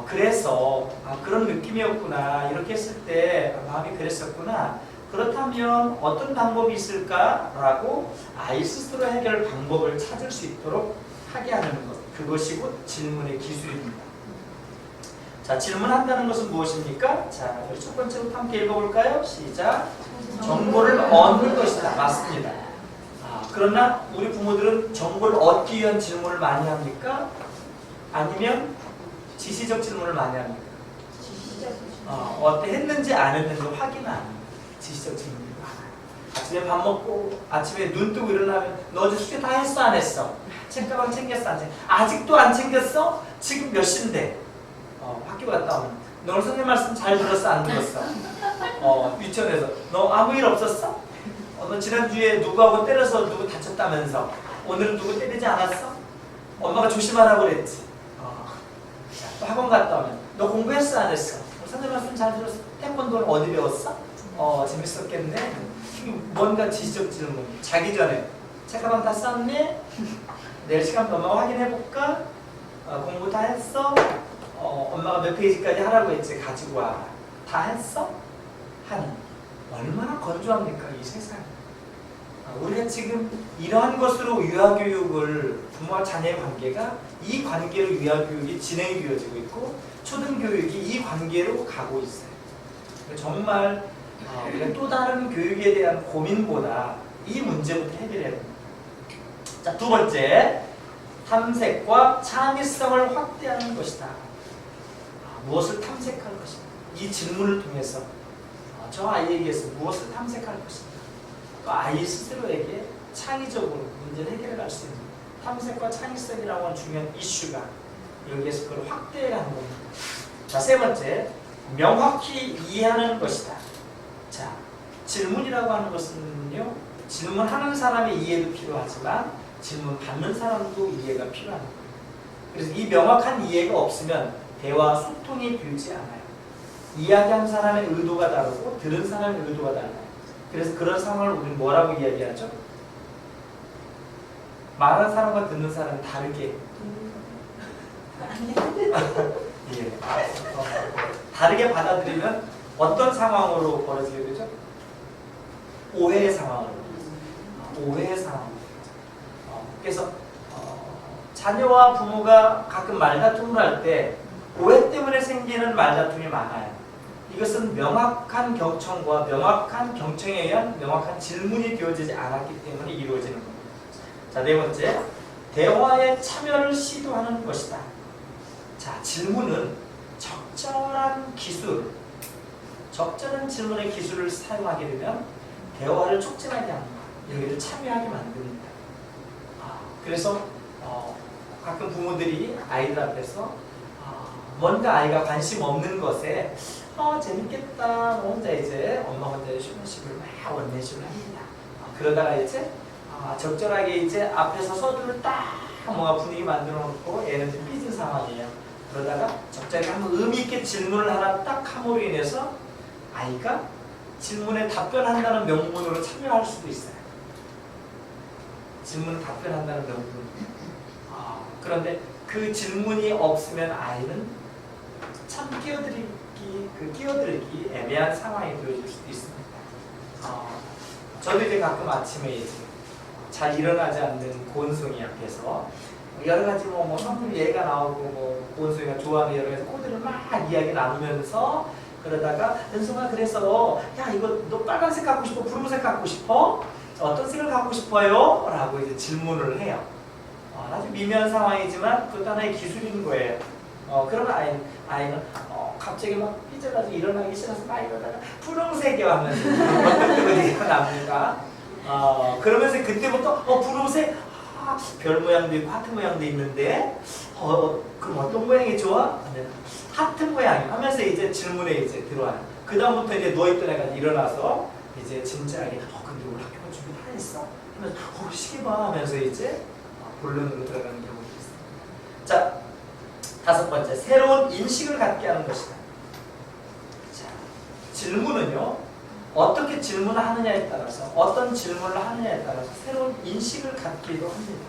그래서 그런 느낌이었구나. 이렇게 했을 때 마음이 그랬었구나. 그렇다면 어떤 방법이 있을까라고 아이 스스로 해결 방법을 찾을 수 있도록 하게 하는 것. 그것이 곧 질문의 기술입니다. 자, 질문한다는 것은 무엇입니까? 자, 우리 첫 번째부터 함께 읽어볼까요? 시작. 정보를 얻는 것이다. 맞습니다. 그러나 우리 부모들은 정보를 얻기 위한 질문을 많이 합니까? 아니면 지시적 질문을 많이 합니까? 어때 했는지 안 했는지 확인을 안 합니다. 지시적 질문이 많아요. 아침에 밥 먹고 아침에 눈 뜨고 일어나면 너 어제 숙제 다 했어 안 했어? 책가방 챙겼어 안 챙겼어? 아직도 안 챙겼어? 지금 몇 시인데? 학교 갔다 오면 너 오늘 선생님 말씀 잘 들었어 안 들었어? 유치원에서 너 아무 일 없었어? 너 지난주에 누구하고 때려서 누구 다쳤다면서 오늘은 누구 때리지 않았어? 엄마가 조심하라고 그랬지. 또 학원 갔다 오면 너 공부했어 안 했어? 선생님 말씀 잘 들었어? 태권도는 어디 배웠어? 재밌었겠네. 뭔가 지시적 질문. 자기 전에 책가방 다 쌌니? 내일 시간 엄마가 확인해볼까? 공부 다 했어? 엄마가 몇 페이지까지 하라고 했지. 가지고 와. 다 했어? 하는. 얼마나 건조합니까 이 세상에. 우리가 지금 이러한 것으로 유아교육을 부모와 자녀의 관계가 이 관계로 유아교육이 진행이 되어지고 있고 초등교육이 이 관계로 가고 있어요. 정말 우리가 또 다른 교육에 대한 고민보다 이 문제부터 해결해야 됩니다. 자, 두 번째, 탐색과 창의성을 확대하는 것이다. 무엇을 탐색할 것인가? 이 질문을 통해서 저 아이에게서 무엇을 탐색할 것인가? 또 아이 스스로에게 창의적으로 문제를 해결해 갈 수 있는 탐색과 창의성이라고 하는 중요한 이슈가 여기에서 그걸 확대하는 겁니다. 자, 세 번째, 명확히 이해하는 것이다. 자, 질문이라고 하는 것은요, 질문하는 사람의 이해도 필요하지만 질문 받는 사람도 이해가 필요한 거예요. 그래서 이 명확한 이해가 없으면 대화 소통이 되지 않아요. 이야기한 사람의 의도가 다르고 들은 사람의 의도가 달라요. 그래서 그런 상황을 우리는 뭐라고 이야기하죠? 말하는 사람과 듣는 사람이 다르게 예. 다르게 받아들이면 어떤 상황으로 벌어지게 되죠? 오해의 상황으로. 오해의 상황. 그래서 자녀와 부모가 가끔 말다툼을 할 때 오해 때문에 생기는 말다툼이 많아요. 이것은 명확한 경청과 명확한 경청에 의한 명확한 질문이 되어지지 않았기 때문에 이루어지는 겁니다. 자, 네 번째, 대화에 참여를 시도하는 것이다. 자, 질문은 적절한 기술, 적절한 질문의 기술을 사용하게 되면 대화를 촉진하게 합니다. 여기를 참여하게 만듭니다. 그래서 가끔 부모들이 아이들 앞에서 뭔가 아이가 관심 없는 것에 재밌겠다 혼자 이제 엄마 혼자 슈퍼십을 막 원내식을 합니다. 그러다가 이제 적절하게 이제 앞에서 서두를 딱 뭔가 분위기 만들어 놓고 얘는 좀 삐진 상황이에요. 그러다가 적절하게 한번 의미 있게 질문을 하나 딱 함으로 인해서 아이가 질문에 답변한다는 명분으로 참여할 수도 있어요. 질문에 답변한다는 명분. 그런데 그 질문이 없으면 아이는 참 끼어들기 애매한 상황이 되어질 수도 있습니다. 저도 이제 가끔 아침에 이제 잘 일어나지 않는 고은송이 앞에서 여러 가지 뭐 선물 얘가 나오고 뭐 고은송이가 좋아하는 여러 가지 코드를 막 이야기 나누면서 그러다가 은송아 그래서 야 이거 너 빨간색 갖고 싶어? 분홍색 갖고 싶어? 어떤 색을 갖고 싶어요? 라고 이제 질문을 해요. 아주 미묘한 상황이지만 그것도 하나의 기술인 거예요. 그러면 아이는 갑자기 막 삐져가지고 일어나기 싫어서 막 이러다가 분홍색이요 하면서 어디가 납니까? 그러면서 그때부터 분홍색 별 모양도 있고 하트 모양도 있는데 그럼 어떤 모양이 좋아? 하트 모양 하면서 이제 질문에 이제 들어와요. 그 다음부터 이제 누워있던 애가 일어나서 이제 진지하게 근데 오늘 학교가 준비 다 했어? 하면서 시계 봐 하면서 이제 본론으로 들어가는 경우도 있습니다. 자, 다섯 번째, 새로운 인식을 갖게 하는 것이다. 자, 질문은요, 어떻게 질문을 하느냐에 따라서, 어떤 질문을 하느냐에 따라서 새로운 인식을 갖기도 합니다.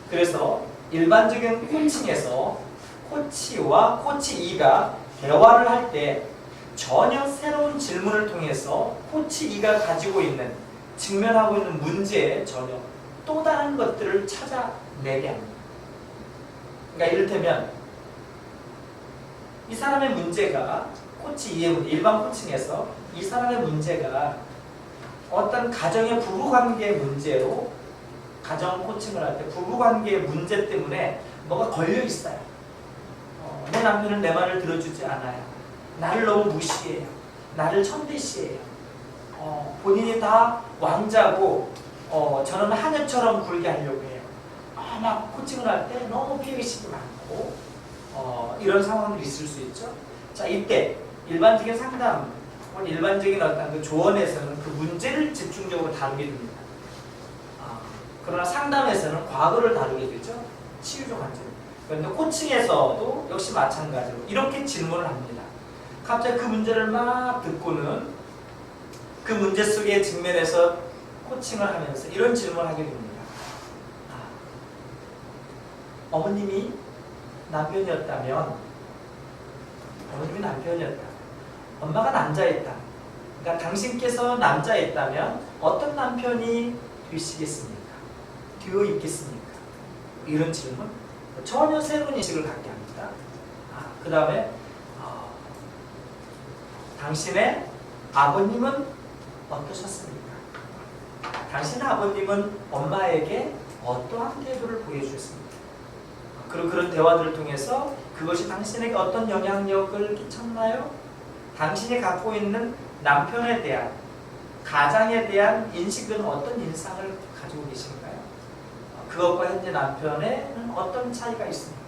그래서 일반적인 코칭에서 코치와 코치 2가 대화를 할 때 전혀 새로운 질문을 통해서 코치 2가 가지고 있는, 직면하고 있는 문제에 전혀 또 다른 것들을 찾아내게 합니다. 그러니까 이를테면 이 사람의 문제가 코치 2의 일반 코칭에서 이 사람의 문제가 어떤 가정의 부부관계의 문제로 가정 코칭을 할 때 부부관계의 문제 때문에 뭐가 걸려 있어요. 내 남편은 내 말을 들어주지 않아요. 나를 너무 무시해요. 나를 천대시해요. 본인이 다 왕자고 저는 하늘처럼 굴게 하려고 해요. 막 코칭을 할 때 너무 피해의식이 많고 이런 상황들이 있을 수 있죠. 자, 이때 일반적인 상담 혹은 일반적인 어떤 그 조언에서는 그 문제를 집중적으로 다루게 됩니다. 그러나 상담에서는 과거를 다루게 되죠. 치유적 관점. 그런데 코칭에서도 역시 마찬가지로 이렇게 질문을 합니다. 갑자기 그 문제를 막 듣고는 그 문제 속에 직면해서 코칭을 하면서 이런 질문을 하게 됩니다. 어머님이 남편이었다. 엄마가 남자였다. 그러니까 당신께서 남자였다면 어떤 남편이 되시겠습니까? 되어 있겠습니까? 이런 질문 전혀 새로운 인식을 갖게 합니다. 그 다음에 당신의 아버님은 어떠셨습니까? 당신의 아버님은 엄마에게 어떠한 태도를 보여주셨습니까? 그리고 그런 대화들을 통해서 그것이 당신에게 어떤 영향력을 끼쳤나요? 당신이 갖고 있는 남편에 대한, 가장에 대한 인식은 어떤 인상을 가지고 계신가요? 그것과 현재 남편에는 어떤 차이가 있습니까?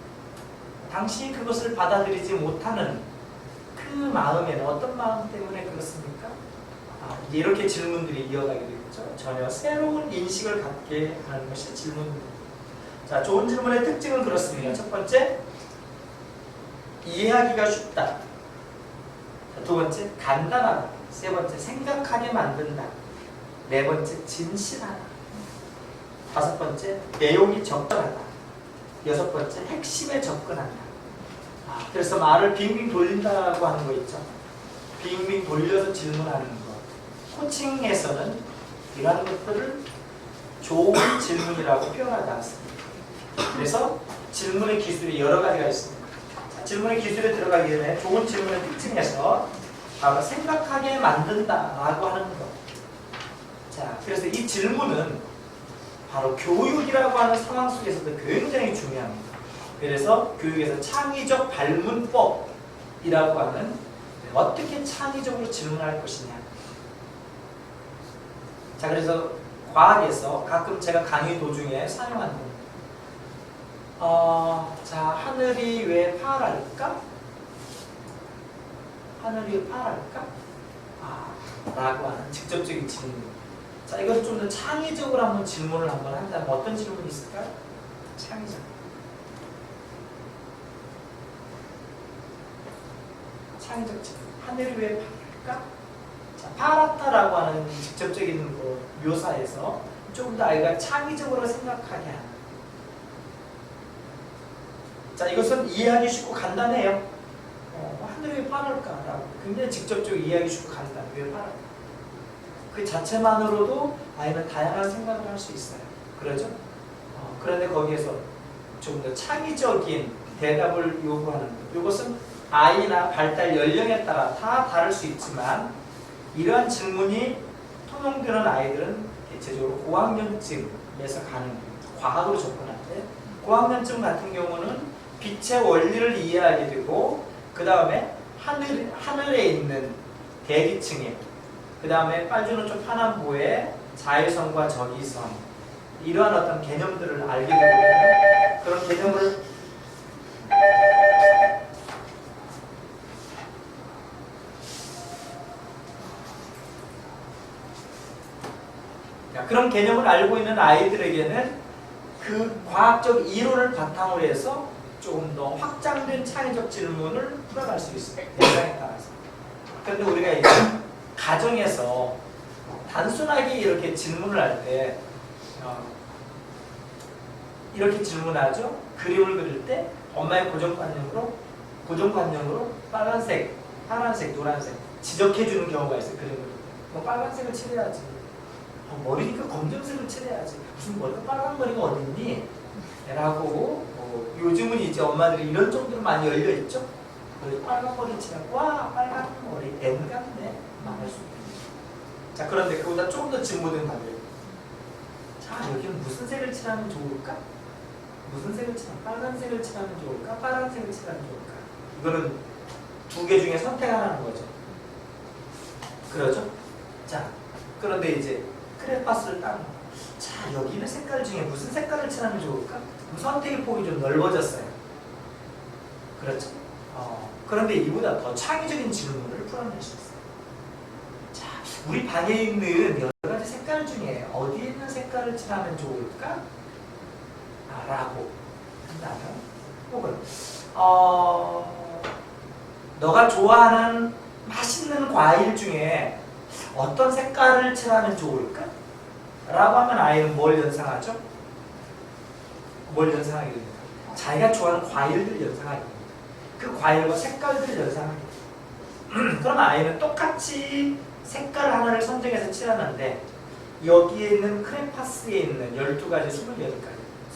당신이 그것을 받아들이지 못하는 그 마음에는 어떤 마음 때문에 그렇습니까? 이렇게 질문들이 이어가게 되겠죠. 전혀 새로운 인식을 갖게 하는 것이 질문입니다. 자, 좋은 질문의 특징은 그렇습니다. 첫 번째, 이해하기가 쉽다. 자, 두 번째, 간단하다. 세 번째, 생각하게 만든다. 네 번째, 진실하다. 다섯 번째, 내용이 적절하다. 여섯 번째, 핵심에 접근한다. 그래서 말을 빙빙 돌린다고 하는 거 있죠. 빙빙 돌려서 질문하는 거. 코칭에서는 이러한 것들을 좋은 질문이라고 표현하지 않습니다. 그래서 질문의 기술이 여러 가지가 있습니다. 자, 질문의 기술에 들어가기 전에 좋은 질문의 특징에서 바로 생각하게 만든다라고 하는 것. 자, 그래서 이 질문은 바로 교육이라고 하는 상황 속에서도 굉장히 중요합니다. 그래서 교육에서 창의적 발문법이라고 하는 어떻게 창의적으로 질문할 것이냐. 자, 그래서 과학에서 가끔 제가 강의 도중에 사용하는 겁니다. 자, 하늘이 왜 파랄까? 하늘이 왜 파랄까? 라고 하는 직접적인 질문. 자, 이것을 좀 더 창의적으로 한번 질문을 한번 한다면 어떤 질문이 있을까요? 창의적. 창의적 질문. 하늘이 왜 파랄까? 자, 파랗다라고 하는 직접적인 묘사에서 조금 더 아이가 창의적으로 생각하게 하는. 자, 이것은 이해하기 쉽고 간단해요. 하늘이 왜 파랄까라고 굉장히 직접적으로 이해하기 쉽고 간단해. 왜 파랄까? 그 자체만으로도 아이는 다양한 생각을 할 수 있어요. 그러죠? 그런데 거기에서 좀 더 창의적인 대답을 요구하는 것. 이것은 아이나 발달 연령에 따라 다 다를 수 있지만 이러한 질문이 통용되는 아이들은 대체적으로 고학년쯤에서 가는 과학으로 접근할 때 고학년쯤 같은 경우는 빛의 원리를 이해하게 되고 그 다음에 하늘에 있는 대기층에 그 다음에 빨주노 쪽 파남보의 자외선과 적외선 이러한 어떤 개념들을 알게 되거든요. 그런 개념을 그런 개념을 알고 있는 아이들에게는 그 과학적 이론을 바탕으로 해서 조금 더 확장된 창의적 질문을 풀어갈 수 있어요. 대상에 따라서. 그런데 우리가 이제 가정에서 단순하게 이렇게 질문을 할 때 이렇게 질문하죠. 그림을 그릴 때 엄마의 고정관념으로 빨간색, 파란색, 노란색 지적해주는 경우가 있어요. 그림을 그릴 때. 빨간색을 칠해야지. 머리니까 검정색을 칠해야지. 무슨 머리가 빨간 머리가 어딨니? 라고 요즘은 이제 엄마들이 이런 정도로 많이 열려있죠. 빨간 머리 칠하고 와 빨간 머리 N 같네 말할 수 있는. 자, 그런데 그보다 좀 더 진보된 답이에요. 자, 여기는 무슨 색을 칠하면 좋을까? 무슨 색을 칠하면 빨간색을 칠하면 좋을까? 파란색을 칠하면 좋을까? 이거는 두 개 중에 선택하라는 거죠. 그러죠? 자, 그런데 이제 크레파스를 딱 자, 여기 있는 색깔 중에 무슨 색깔을 칠하면 좋을까? 그럼 선택의 폭이 좀 넓어졌어요. 그렇죠? 그런데 이보다 더 창의적인 질문을 풀어낼 수 있어요. 자, 우리 방에 있는 여러 가지 색깔 중에 어디에 있는 색깔을 칠하면 좋을까? 라고 한다면 혹은 너가 좋아하는 맛있는 과일 중에 어떤 색깔을 칠하면 좋을까? 라고 하면 아이는 뭘 연상하죠? 뭘 연상하게 됩니까? 자기가 좋아하는 과일들 연상하게 됩니다. 그 과일과 색깔들 연상하게 됩니다. 그럼 아이는 똑같이 색깔 하나를 선정해서 칠하는데 여기에 있는 크레파스에 있는 12가지, 28가지,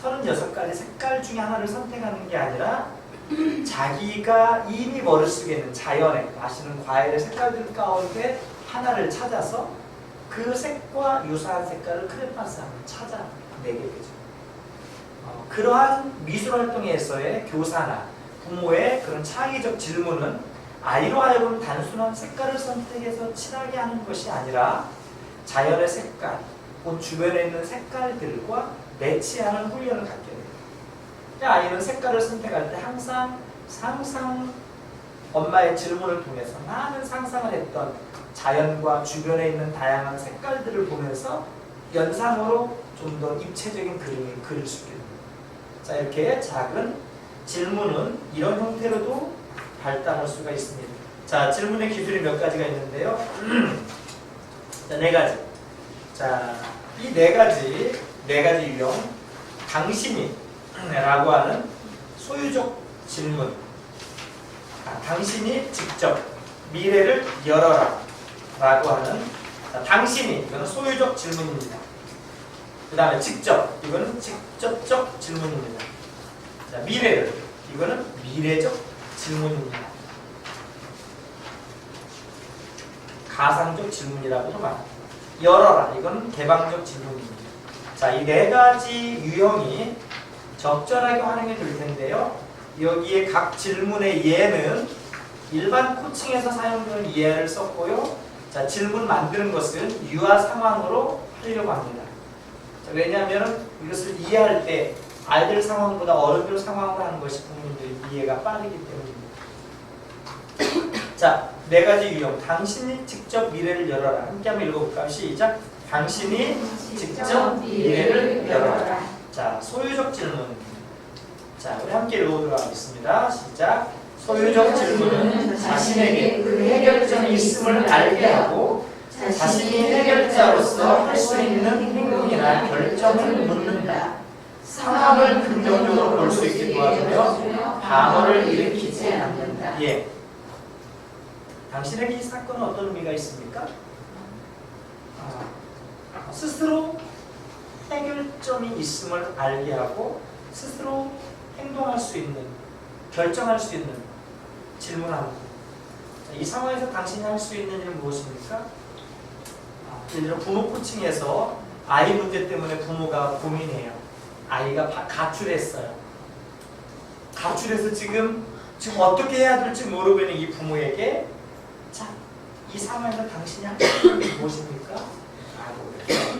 36가지 색깔 중에 하나를 선택하는 게 아니라 자기가 이미 머릿속에 있는 자연의 마시는 과일의 색깔들 가운데 하나를 찾아서 그 색과 유사한 색깔을 크레파스 하면 찾아내게 되죠. 그러한 미술활동에서의 교사나 부모의 그런 창의적 질문은 아이로 하여금 단순한 색깔을 선택해서 칠하게 하는 것이 아니라 자연의 색깔, 본 주변에 있는 색깔들과 매치하는 훈련을 갖게 돼요. 아이는 색깔을 선택할 때 항상 엄마의 질문을 통해서 많은 상상을 했던 자연과 주변에 있는 다양한 색깔들을 보면서 연상으로 좀 더 입체적인 그림을 그릴 수 있게 됩니다. 자, 이렇게 작은 질문은 이런 형태로도 발달할 수가 있습니다. 자, 질문의 기술이 몇 가지가 있는데요. 자, 4가지. 자, 이 4가지 유형, 당신이 라고 하는 소유적 질문. 당신이 직접 미래를 열어라 라고 하는, 당신이, 이거는 소유적 질문입니다. 그 다음에 직접, 이거는 직접적 질문입니다. 자, 미래를, 이거는 미래적 질문입니다. 가상적 질문이라고도 말합니다. 열어라, 이거는 개방적 질문입니다. 자, 이 4가지 유형이 적절하게 활용이 될 텐데요. 여기에 각 질문의 예는 일반 코칭에서 사용되는 예를 썼고요. 자, 질문 만드는 것은 유아 상황으로 하려고 합니다. 자, 왜냐하면 이것을 이해할 때 아이들 상황보다 어른들 상황으로 하는 것이 부모님들이 이해가 빠르기 때문입니다. 자, 4가지 유형. 당신이 직접 미래를 열어라. 함께 한번 읽어볼까요? 시작. 당신이 직접 미래를 열어라. 자, 소유적 질문. 자, 우리 함께 읽어보도록 하겠습니다. 시작. 소유적 질문은 자신에게 그 해결점이 있음을 알게 하고 자신이 해결자로서 할 수 있는 행동이나 결정을 묻는다. 상황을 긍정적으로 볼 수 있게 도와주며 방어를 일으키지 않는다. 예. 당신에게 이 사건은 어떤 의미가 있습니까? 스스로 해결점이 있음을 알게 하고 스스로 행동할 수 있는, 결정할 수 있는 질문하는 것. 이 상황에서 당신이 할 수 있는 일은 무엇입니까? 예를 들어 부모 코칭에서 아이 문제 때문에 부모가 고민해요. 아이가 가출했어요. 가출해서 지금 어떻게 해야 될지 모르고 있는 이 부모에게, 자, 이 상황에서 당신이 할 수 있는 일은 무엇입니까? 라고 그래요.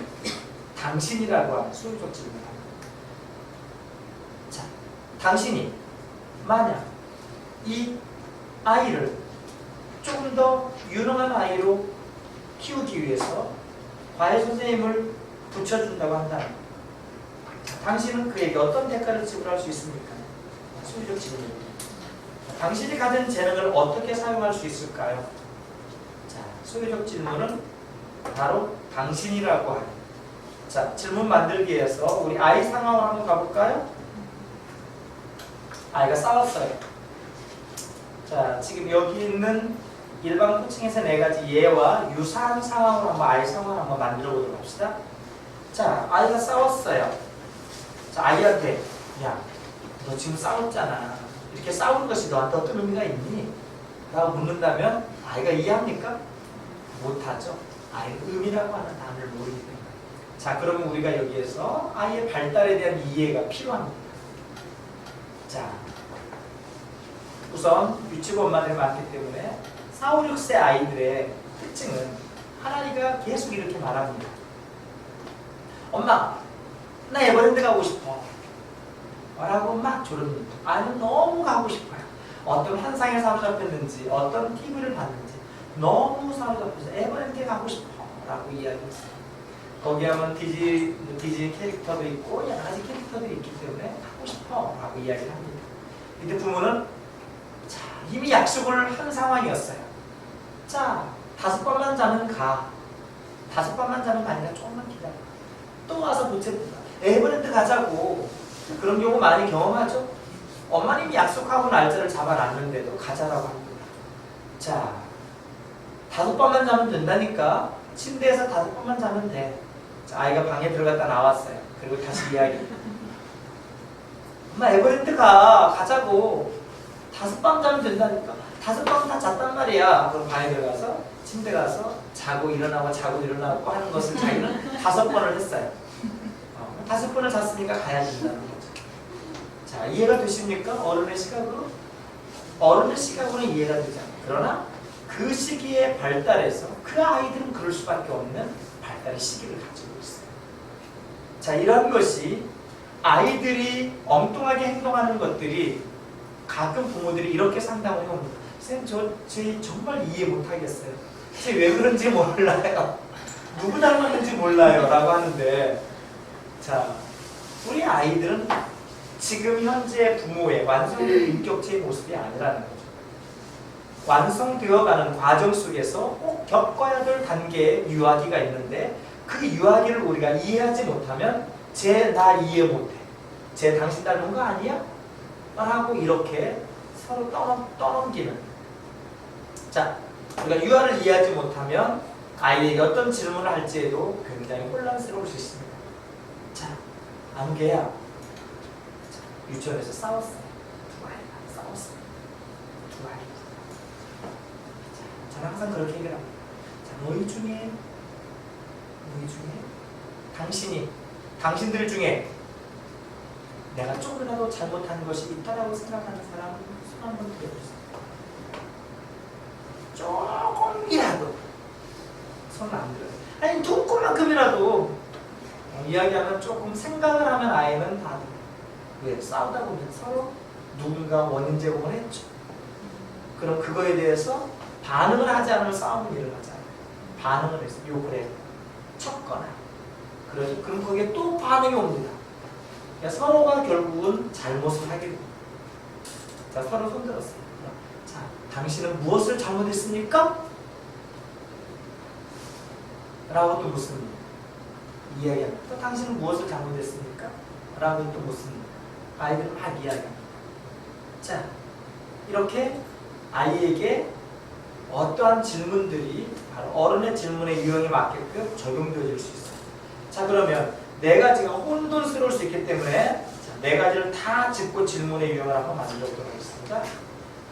당신이라고 하는 소유적 질문을 합니다. 자, 당신이 만약 이 아이를 조금 더 유능한 아이로 키우기 위해서 과외 선생님을 붙여준다고 한다면, 당신은 그에게 어떤 대가를 지불할 수 있습니까? 소유적 질문입니다. 당신이 가진 재능을 어떻게 사용할 수 있을까요? 자, 소유적 질문은 바로 당신이라고 하는. 자, 질문 만들기에서 우리 아이 상황으로 한번 가볼까요? 아이가 싸웠어요. 자, 지금 여기 있는 일반 코칭에서 4가지 예와 유사한 상황으로 한번 아이 상황을 한번 만들어 보도록 합시다. 자, 아이가 싸웠어요. 자, 아이한테, 야, 너 지금 싸웠잖아. 이렇게 싸우는 것이 너한테 어떤 의미가 있니? 라고 묻는다면 아이가 이해합니까? 못하죠. 아이는 의미라고 하는 단어를 모르기 때문에. 자, 그러면 우리가 여기에서 아이의 발달에 대한 이해가 필요합니다. 자, 우선 유치부 엄마들이 많기 때문에 4, 5, 6세 아이들의 특징은 하나니가 계속 이렇게 말합니다. 엄마, 나 에버랜드 가고 싶어. 라고 막 조릅니다. 아이는 너무 가고 싶어요. 어떤 환상에 사로잡혔는지, 어떤 TV를 봤는지 너무 사로잡혀서 에버랜드에 가고 싶어. 라고 이야기했어요. 거기 하면 디즈니 캐릭터도 있고 여러 가지 캐릭터들이 있기 때문에 가고 싶어. 라고 이야기를 합니다. 이때 부모는, 자, 이미 약속을 한 상황이었어요. 자, 5번만 자면 가. 5번만 자면 아니라 조금만 기다려. 또 와서 보채든가. 에버랜드 가자고. 그런 경우 많이 경험하죠? 엄마님이 약속하고 날짜를 잡아놨는데도 가자라고 합니다. 자, 5번만 자면 된다니까 침대에서 5번만 자면 돼. 자, 아이가 방에 들어갔다 나왔어요. 그리고 다시 이야기. 엄마 에버랜드 가자고. 5밤 자면 된다니까. 5밤 다 잤단 말이야. 그럼 방에 들어가서 침대 가서 자고 일어나고 자고 일어나고 하는 것을 자기는 5번을 했어요. 5번을 잤으니까 가야 된다는 거죠. 자, 이해가 되십니까? 어른의 시각으로? 어른의 시각으로는 이해가 되지 않아요. 그러나 그 시기에 발달해서 그 아이들은 그럴 수밖에 없는 발달의 시기를 가지고 있어요. 자, 이런 것이 아이들이 엉뚱하게 행동하는 것들이 가끔 부모들이 이렇게 상담을 해옵니다. 선생님, 쟤 정말 이해 못하겠어요. 쟤 왜 그런지 몰라요. 누구 닮았는지 몰라요. 라고 하는데, 자, 우리 아이들은 지금 현재 부모의 완성된 인격체의 모습이 아니라는 거죠. 완성되어가는 과정 속에서 꼭 겪어야 될 단계의 유아기가 있는데 그 유아기를 우리가 이해하지 못하면 쟤 나 이해 못해. 쟤 당신 닮은 거 아니야? 라고 이렇게 서로 떠넘기는. 자, 우리가 유아를 이해하지 못하면 아이에게 어떤 질문을 할지에도 굉장히 혼란스러울 수 있습니다. 자, 안개야. 유치원에서 싸웠어요. 두 아이가 싸웠어요. 두 아이. 자, 저는 항상 그렇게 얘기를 합니다. 자, 너희 중에 당신들 중에 내가 조금이라도 잘못한 것이 있다라고 생각하는 사람은 손 한번 들어주세요. 조금이라도 손 안 들어요. 아니 조금만큼이라도 이야기하면 조금 생각을 하면 아이는 다 들어요. 왜? 싸우다 보면 서로 누군가 원인 제공을 했죠. 그럼 그거에 대해서 반응을 하지 않으면 싸움은 일어나잖아요. 반응을 해서 욕을 해 쳤거나 그럼 거기에 또 반응이 옵니다. 그러니까 서로가 결국은 잘못을 하게 됩니다. 자, 서로 손들었어요. 자, 당신은 무엇을 잘못했습니까? 라고 또 묻습니다. 이야기합니다. 또 당신은 무엇을 잘못했습니까? 라고 또 묻습니다. 아이들은 막 이야기합니다. 자, 이렇게 아이에게 어떠한 질문들이 바로 어른의 질문의 유형에 맞게끔 적용되어질 수 있어요. 자, 그러면 네 가지가 혼돈스러울 수 있기 때문에 네 가지를 다 짚고 질문의 유형을 한번 만들어 보도록 하겠습니다.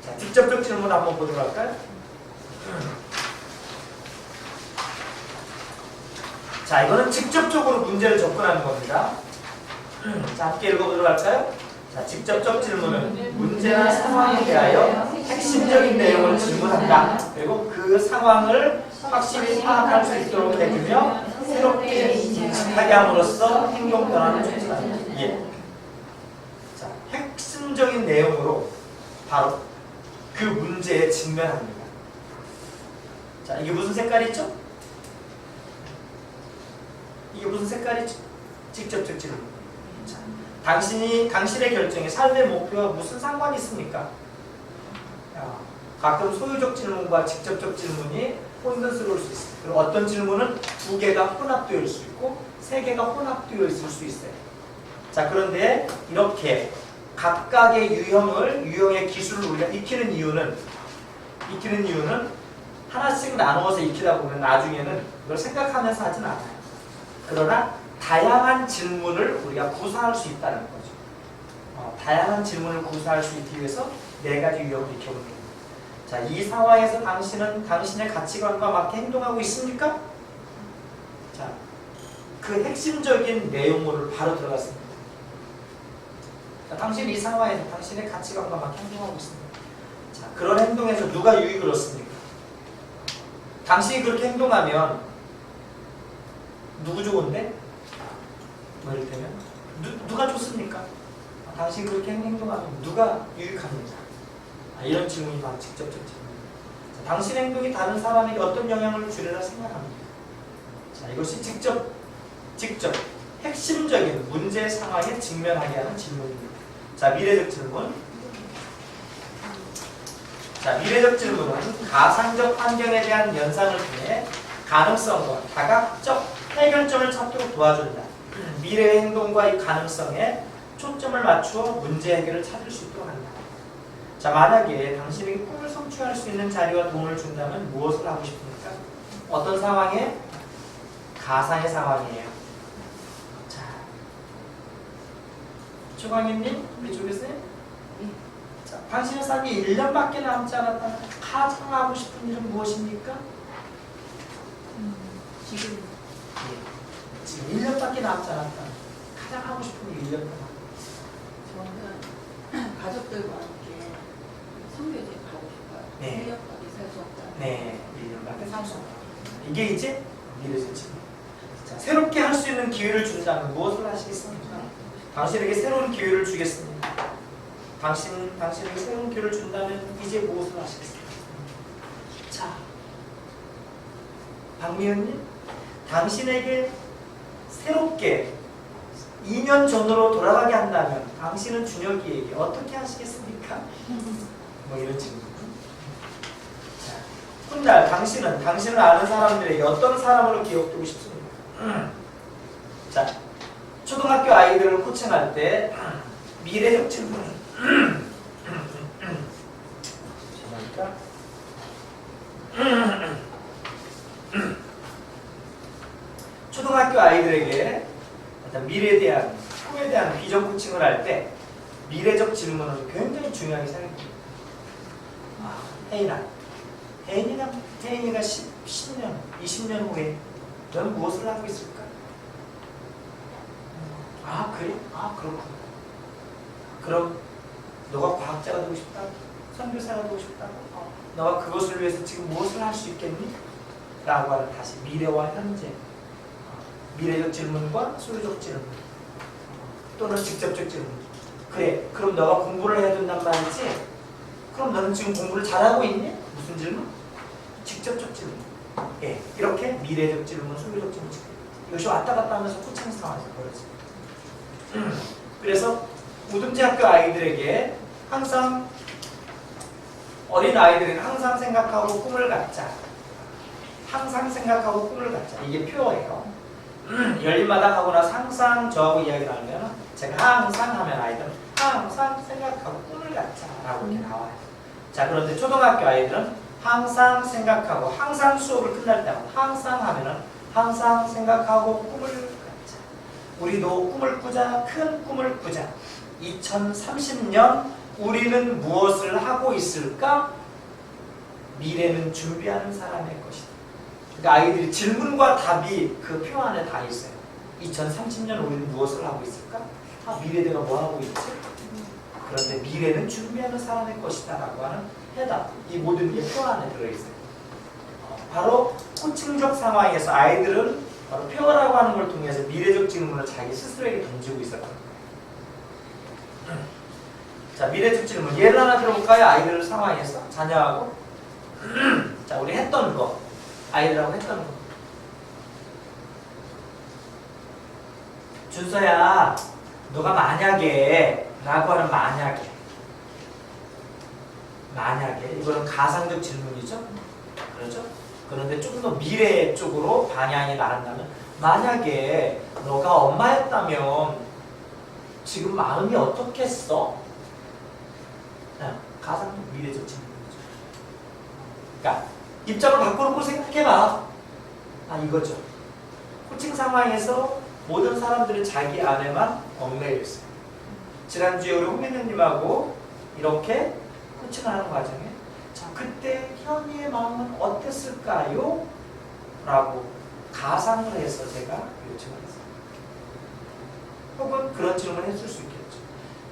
자, 직접적 질문 한번 보도록 할까요? 자, 이거는 직접적으로 문제를 접근하는 겁니다. 자, 함께 읽어보도록 할까요? 자, 직접적 질문은 문제나 상황에 대하여 핵심적인 내용을 질문한다. 그리고 그 상황을 확실히 파악할 수 있도록 해주며 새롭게 인식하게 함으로써 행동 변화를 촉진한다. 예. 자, 핵심적인 내용으로 바로 그 문제에 직면합니다. 자, 이게 무슨 색깔이죠? 이게 무슨 색깔이죠? 직접적 질문. 자, 당신의 결정에 삶의 목표와 무슨 상관이 있습니까? 가끔 소유적 질문과 직접적 질문이 혼돈스러울 수 있어요. 그리고 어떤 질문은 2개가 혼합되어 있을 수 있고 3개가 혼합되어 있을 수 있어요. 자, 그런데 이렇게 각각의 유형의 기술을 우리가 익히는 이유는 하나씩 나누어서 익히다 보면 나중에는 그걸 생각하면서 하진 않아요. 그러나 다양한 질문을 우리가 구사할 수 있다는 거죠. 다양한 질문을 구사할 수 있기 위해서 4가지 유형을 익혀보는 겁니다. 자, 이 상황에서 당신은 당신의 가치관과 맞게 행동하고 있습니까? 자, 그 핵심적인 내용물을 바로 들어갔습니다. 자, 당신 이 상황에서 당신의 가치관과 맞게 행동하고 있습니다. 자, 그런 행동에서 누가 유익을 얻습니까? 당신이 그렇게 행동하면 누구 좋은데? 뭐 이를테면 누가 좋습니까? 당신이 그렇게 행동하면 누가 유익합니까? 이런 질문이 바로 직접적 질문입니다. 당신의 행동이 다른 사람에게 어떤 영향을 주리라 생각합니다. 자, 이것이 직접 핵심적인 문제 상황에 직면하게 하는 질문입니다. 자, 미래적 질문. 자, 미래적 질문은 가상적 환경에 대한 연산을 통해 가능성과 다각적 해결점을 찾도록 도와준다. 미래의 행동과 이 가능성에 초점을 맞추어 문제 해결을 찾을 수 있도록 한다. 자, 만약에 당신에게 꿈을 성취할 수 있는 자리와 돈을 준다면 무엇을 하고 싶습니까? 어떤 상황에? 가상의 상황이에요. 조광현님, 우리 조 교수님. 자, 당신의 삶이 1년밖에 남지 않았다. 가장 하고 싶은 일은 무엇입니까? 지금 예. 지금 1년밖에 남지 않았다. 가장 하고 싶은 일 1년 동안. 저는 가족들과 함께 선교지 가고 싶어요. 네. 새벽까지 살수없다. 네, 1년밖에 살수 없다. 이게 이제 미래죠. 자, 새롭게 할 수 있는 기회를 준다면 무엇을 하시겠습니까? 당신에게 새로운 기회를 주겠습니다. 당신에게 새로운 기회를 준다면 이제 무엇을 하시겠습니까? 자, 박미연님, 당신에게 새롭게 2년 전으로 돌아가게 한다면 당신은 준혁이에게 어떻게 하시겠습니까? 뭐 이런 질문. 자, 훗날 당신을 아는 사람들에게 어떤 사람으로 기억되고 싶습니까? 자, 초등학교 아이들을 코칭할 때 미래적 질문은 초등학교 아이들에게 어떤 미래에 대한 꿈에 대한 비전 코칭을 할 때 미래적 질문은 굉장히 중요하게 생각합니다. 혜인이가 10년, 20년 후에 넌 무엇을 하고 있을까? 그래? 그렇구나. 그럼 너가 과학자가 되고 싶다고? 선교사가 되고 싶다고? 너가 그것을 위해서 지금 무엇을 할 수 있겠니? 라고 하는 다시 미래와 현재, 미래적 질문과 소유적 질문, 또는 직접적 질문. 그래, 그럼 너가 공부를 해야 된단 말이지? 그럼 너는 지금 공부를 잘하고 있니? 무슨 질문? 직접적 질문. 예, 이렇게 미래적 질문, 소유적 질문. 이것이 왔다 갔다 하면서 코칭 상황에서 벌어집니다. 그래서 무등재학교 아이들에게 항상, 어린 아이들에게 항상 생각하고 꿈을 갖자. 항상 생각하고 꿈을 갖자. 이게 표어예요. 열린마당 하고 나서 항상 저하고 이야기 나누면 제가 항상 하면 아이들은 항상 생각하고 꿈을 갖자 라고 이렇게 나와요. 자, 그런데 초등학교 아이들은 항상 생각하고 항상 수업을 끝날 때마다 항상 하면은 항상 생각하고 꿈을 갖자. 우리도 꿈을 꾸자. 큰 꿈을 꾸자. 2030년 우리는 무엇을 하고 있을까? 미래는 준비하는 사람의 것이다. 그러니까 아이들이 질문과 답이 그 표 안에 다 있어요. 2030년 우리는 무엇을 하고 있을까? 미래 내가 뭐 하고 있지? 그런데 미래는 준비하는 사람의 것이다 라고 하는 해답. 이 모든 게 표 안에 들어있어요. 바로 코칭적 상황에서 아이들은 바로 표라고 하는 걸 통해서 미래적 질문을 자기 스스로에게 던지고 있었던 거예요. 자, 미래적 질문. 예를 하나 들어볼까요? 아이들 상황에서 자녀하고 자, 우리 했던 거, 아이들하고 했던 거. 준서야, 너가 만약에 라고 하는 만약에 이거는 가상적 질문이죠. 그렇죠? 그런데 조금 더 미래 쪽으로 방향이 나간다면, 만약에 너가 엄마였다면 지금 마음이 어떻겠어? 가상적 미래적 질문이죠. 그러니까 입장을 바꿔놓고 생각해봐. 이거죠. 코칭 상황에서 모든 사람들은 자기 안에만 얽매여 있어요. 지난주에 우리 홍민현님하고 이렇게 코칭을 하는 과정에 자, 그때 현이의 마음은 어땠을까요? 라고 가상을 해서 제가 요청을 했어요. 혹은 그런 질문을 했을 수 있겠죠.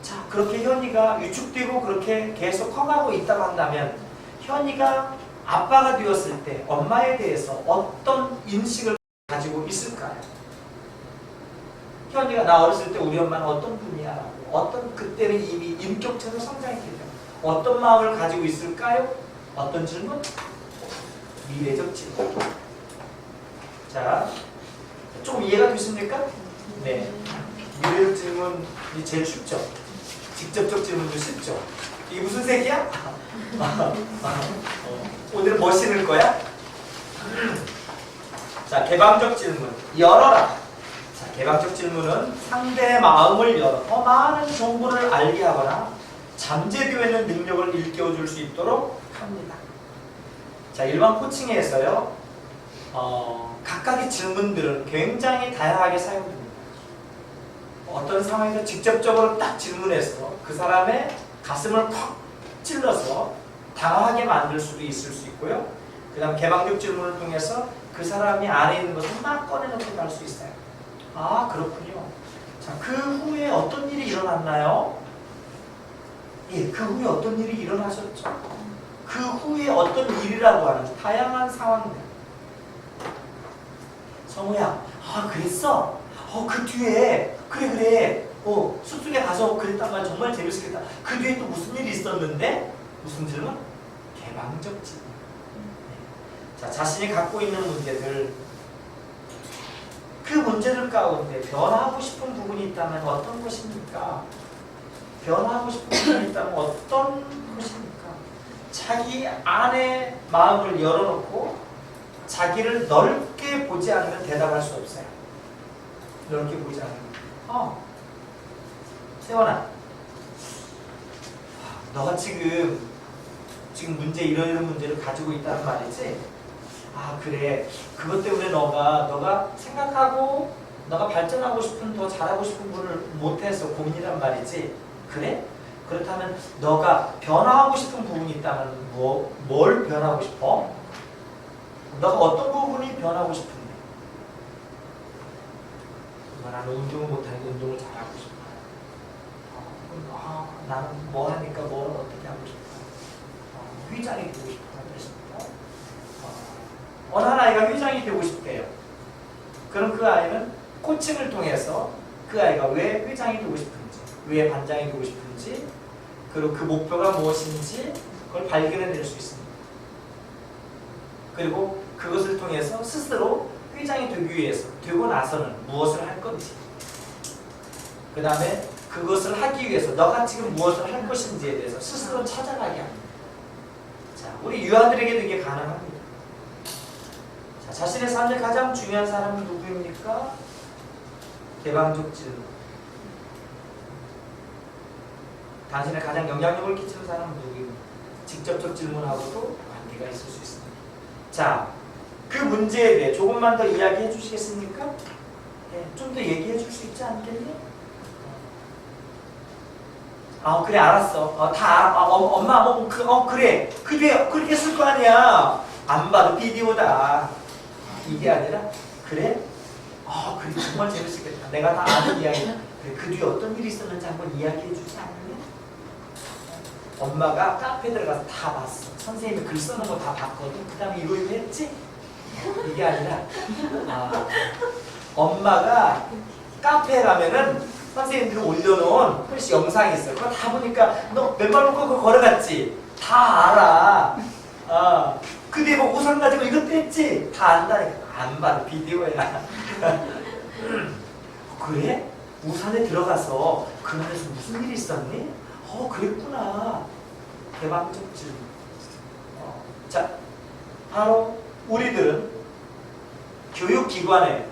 자, 그렇게 현이가 유축되고 그렇게 계속 커가고 있다고 한다면 현이가 아빠가 되었을 때 엄마에 대해서 어떤 인식을 가지고 있을까요? 현이가 나 어렸을 때 우리 엄마는 어떤 분이야 라고, 어떤, 그때는 이미 인격체로 성장했기 때문에 어떤 마음을 가지고 있을까요? 어떤 질문? 미래적 질문. 자, 조금 이해가 되십니까? 네. 미래적 질문이 제일 쉽죠. 직접적 질문도 쉽죠. 이게 무슨 색이야? 오늘은 뭐 신을 거야? 자, 개방적 질문. 열어라. 자, 개방적 질문은 상대의 마음을 열어 더 많은 정보를 알게 하거나 잠재되어 있는 능력을 일깨워줄 수 있도록 합니다. 자, 일반 코칭에서요, 각각의 질문들은 굉장히 다양하게 사용됩니다. 어떤 상황에서 직접적으로 딱 질문해서 그 사람의 가슴을 콱 찔러서 당황하게 만들 수도 있을 수 있고요. 그 다음 개방적 질문을 통해서 그 사람이 안에 있는 것을 막 꺼내놓고 갈 수 있어요. 아, 그렇군요. 자, 그 후에 어떤 일이 일어났나요? 예, 그 후에 어떤 일이 일어나셨죠? 그 후에 어떤 일이라고 하는 다양한 상황들. 성우야, 아, 그랬어? 그 뒤에, 그래. 숲속에 가서 그랬단 말 정말 재밌었겠다. 그 뒤에 또 무슨 일이 있었는데? 무슨 질문? 개방적 질문. 자, 자신이 갖고 있는 문제들, 그 문제들 가운데 변화하고 싶은 부분이 있다면 어떤 것입니까? 변화하고 싶은 부분이 있다면 어떤 것입니까? 자기 안에 마음을 열어놓고 자기를 넓게 보지 않으면 대답할 수 없어요. 넓게 보지 않으면. 세원아, 너가 지금 문제 이런 문제를 가지고 있다는 말이지? 아, 그래. 그것 때문에 너가 생각하고 너가 발전하고 싶은, 더 잘하고 싶은 분을 못해서 고민이란 말이지? 그래? 그렇다면 너가 변화하고 싶은 부분이 있다면 뭘 변하고 싶어? 너가 어떤 부분이 변하고 싶은데? 나는 운동을 못하니까 운동을 잘하고 싶어. 나는 뭐 하니까 뭘 어떻게 하고 싶어? 회장이 되고 싶어. 어느 한 아이가 회장이 되고 싶대요. 그럼 그 아이는 코칭을 통해서 그 아이가 왜 회장이 되고 싶은지, 왜 반장이 되고 싶은지, 그리고 그 목표가 무엇인지 그걸 발견해낼 수 있습니다. 그리고 그것을 통해서 스스로 회장이 되기 위해서, 되고 나서는 무엇을 할 건지, 그 다음에 그것을 하기 위해서 너가 지금 무엇을 할 것인지에 대해서 스스로 찾아가게 합니다. 자, 우리 유아들에게도 이게 가능합니다. 자, 자신의 삶에 가장 중요한 사람은 누구입니까? 개방적 질문. 당신의 가장 영향력을 끼치는 사람은 누구입니까? 직접적 질문하고도 관계가 있을 수 있습니다. 자, 그 문제에 대해 조금만 더 이야기해 주시겠습니까? 네, 좀 더 얘기해 줄 수 있지 않겠니? 그래, 알았어. 다 알아. 엄마, 그래. 그 뒤에 그렇게 쓸 거 아니야. 안 봐도 비디오다. 이게 아니라, 그래? 그래, 정말 재밌었겠다. 내가 다 아는 이야기. 그래, 그 뒤에 어떤 일이 있었는지 한번 이야기해 주지 않느냐? 엄마가 카페 들어가서 다 봤어. 선생님이 글 써놓은 거 다 봤거든. 그 다음에 이거 했지? 이게 아니라, 엄마가 카페에 가면은 선생님들이 올려놓은 글씨 영상이 있어요. 그거 다 보니까 너 맨발 놓고 그거 걸어갔지? 다 알아. 그 뒤에 뭐 우산 가지고 이것도 했지? 다 안다니까. 안 봐도 비디오야. 그래? 우산에 들어가서 그 안에서 무슨 일이 있었니? 그랬구나. 개방적 질문. 자, 바로 우리들은 교육기관에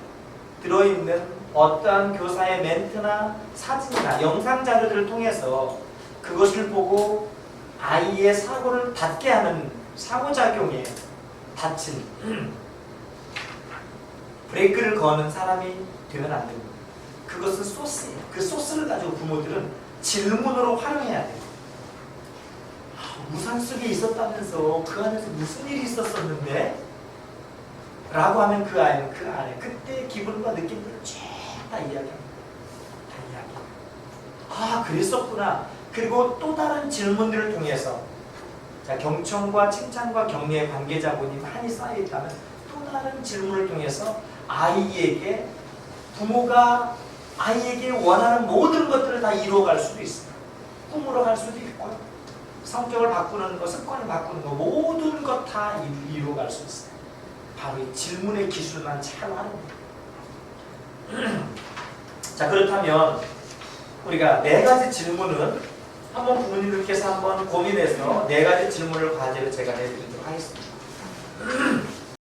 들어있는 어떠한 교사의 멘트나 사진이나 영상 자료들을 통해서 그것을 보고 아이의 사고를 닫게 하는 상호작용에 닫힌 브레이크를 거는 사람이 되면 안 됩니다. 그것은 소스예요. 그 소스를 가지고 부모들은 질문으로 활용해야 돼요. 우산 속에 있었다면서 그 안에서 무슨 일이 있었었는데? 라고 하면 그 아이는 그 안에 그때의 기분과 느낌들을 쫙 다 이야기합니다. 다 이야기합니다. 그랬었구나. 그리고 또 다른 질문들을 통해서, 자, 경청과 칭찬과 격려의 관계자분이 많이 쌓여있다면 또 다른 질문을 통해서 아이에게, 부모가 아이에게 원하는 모든 것들을 다 이루어갈 수도 있어요. 꿈으로 갈 수도 있고요. 성격을 바꾸는 거, 습관을 바꾸는 거, 모든 것 다 이루어갈 수 있어요. 바로 이 질문의 기술만 잘 활용합니다. 자, 그렇다면 우리가 4가지 질문은 한번 부모님들께서 한번 고민해서 4가지 질문을 과제로 제가 내드리도록 하겠습니다.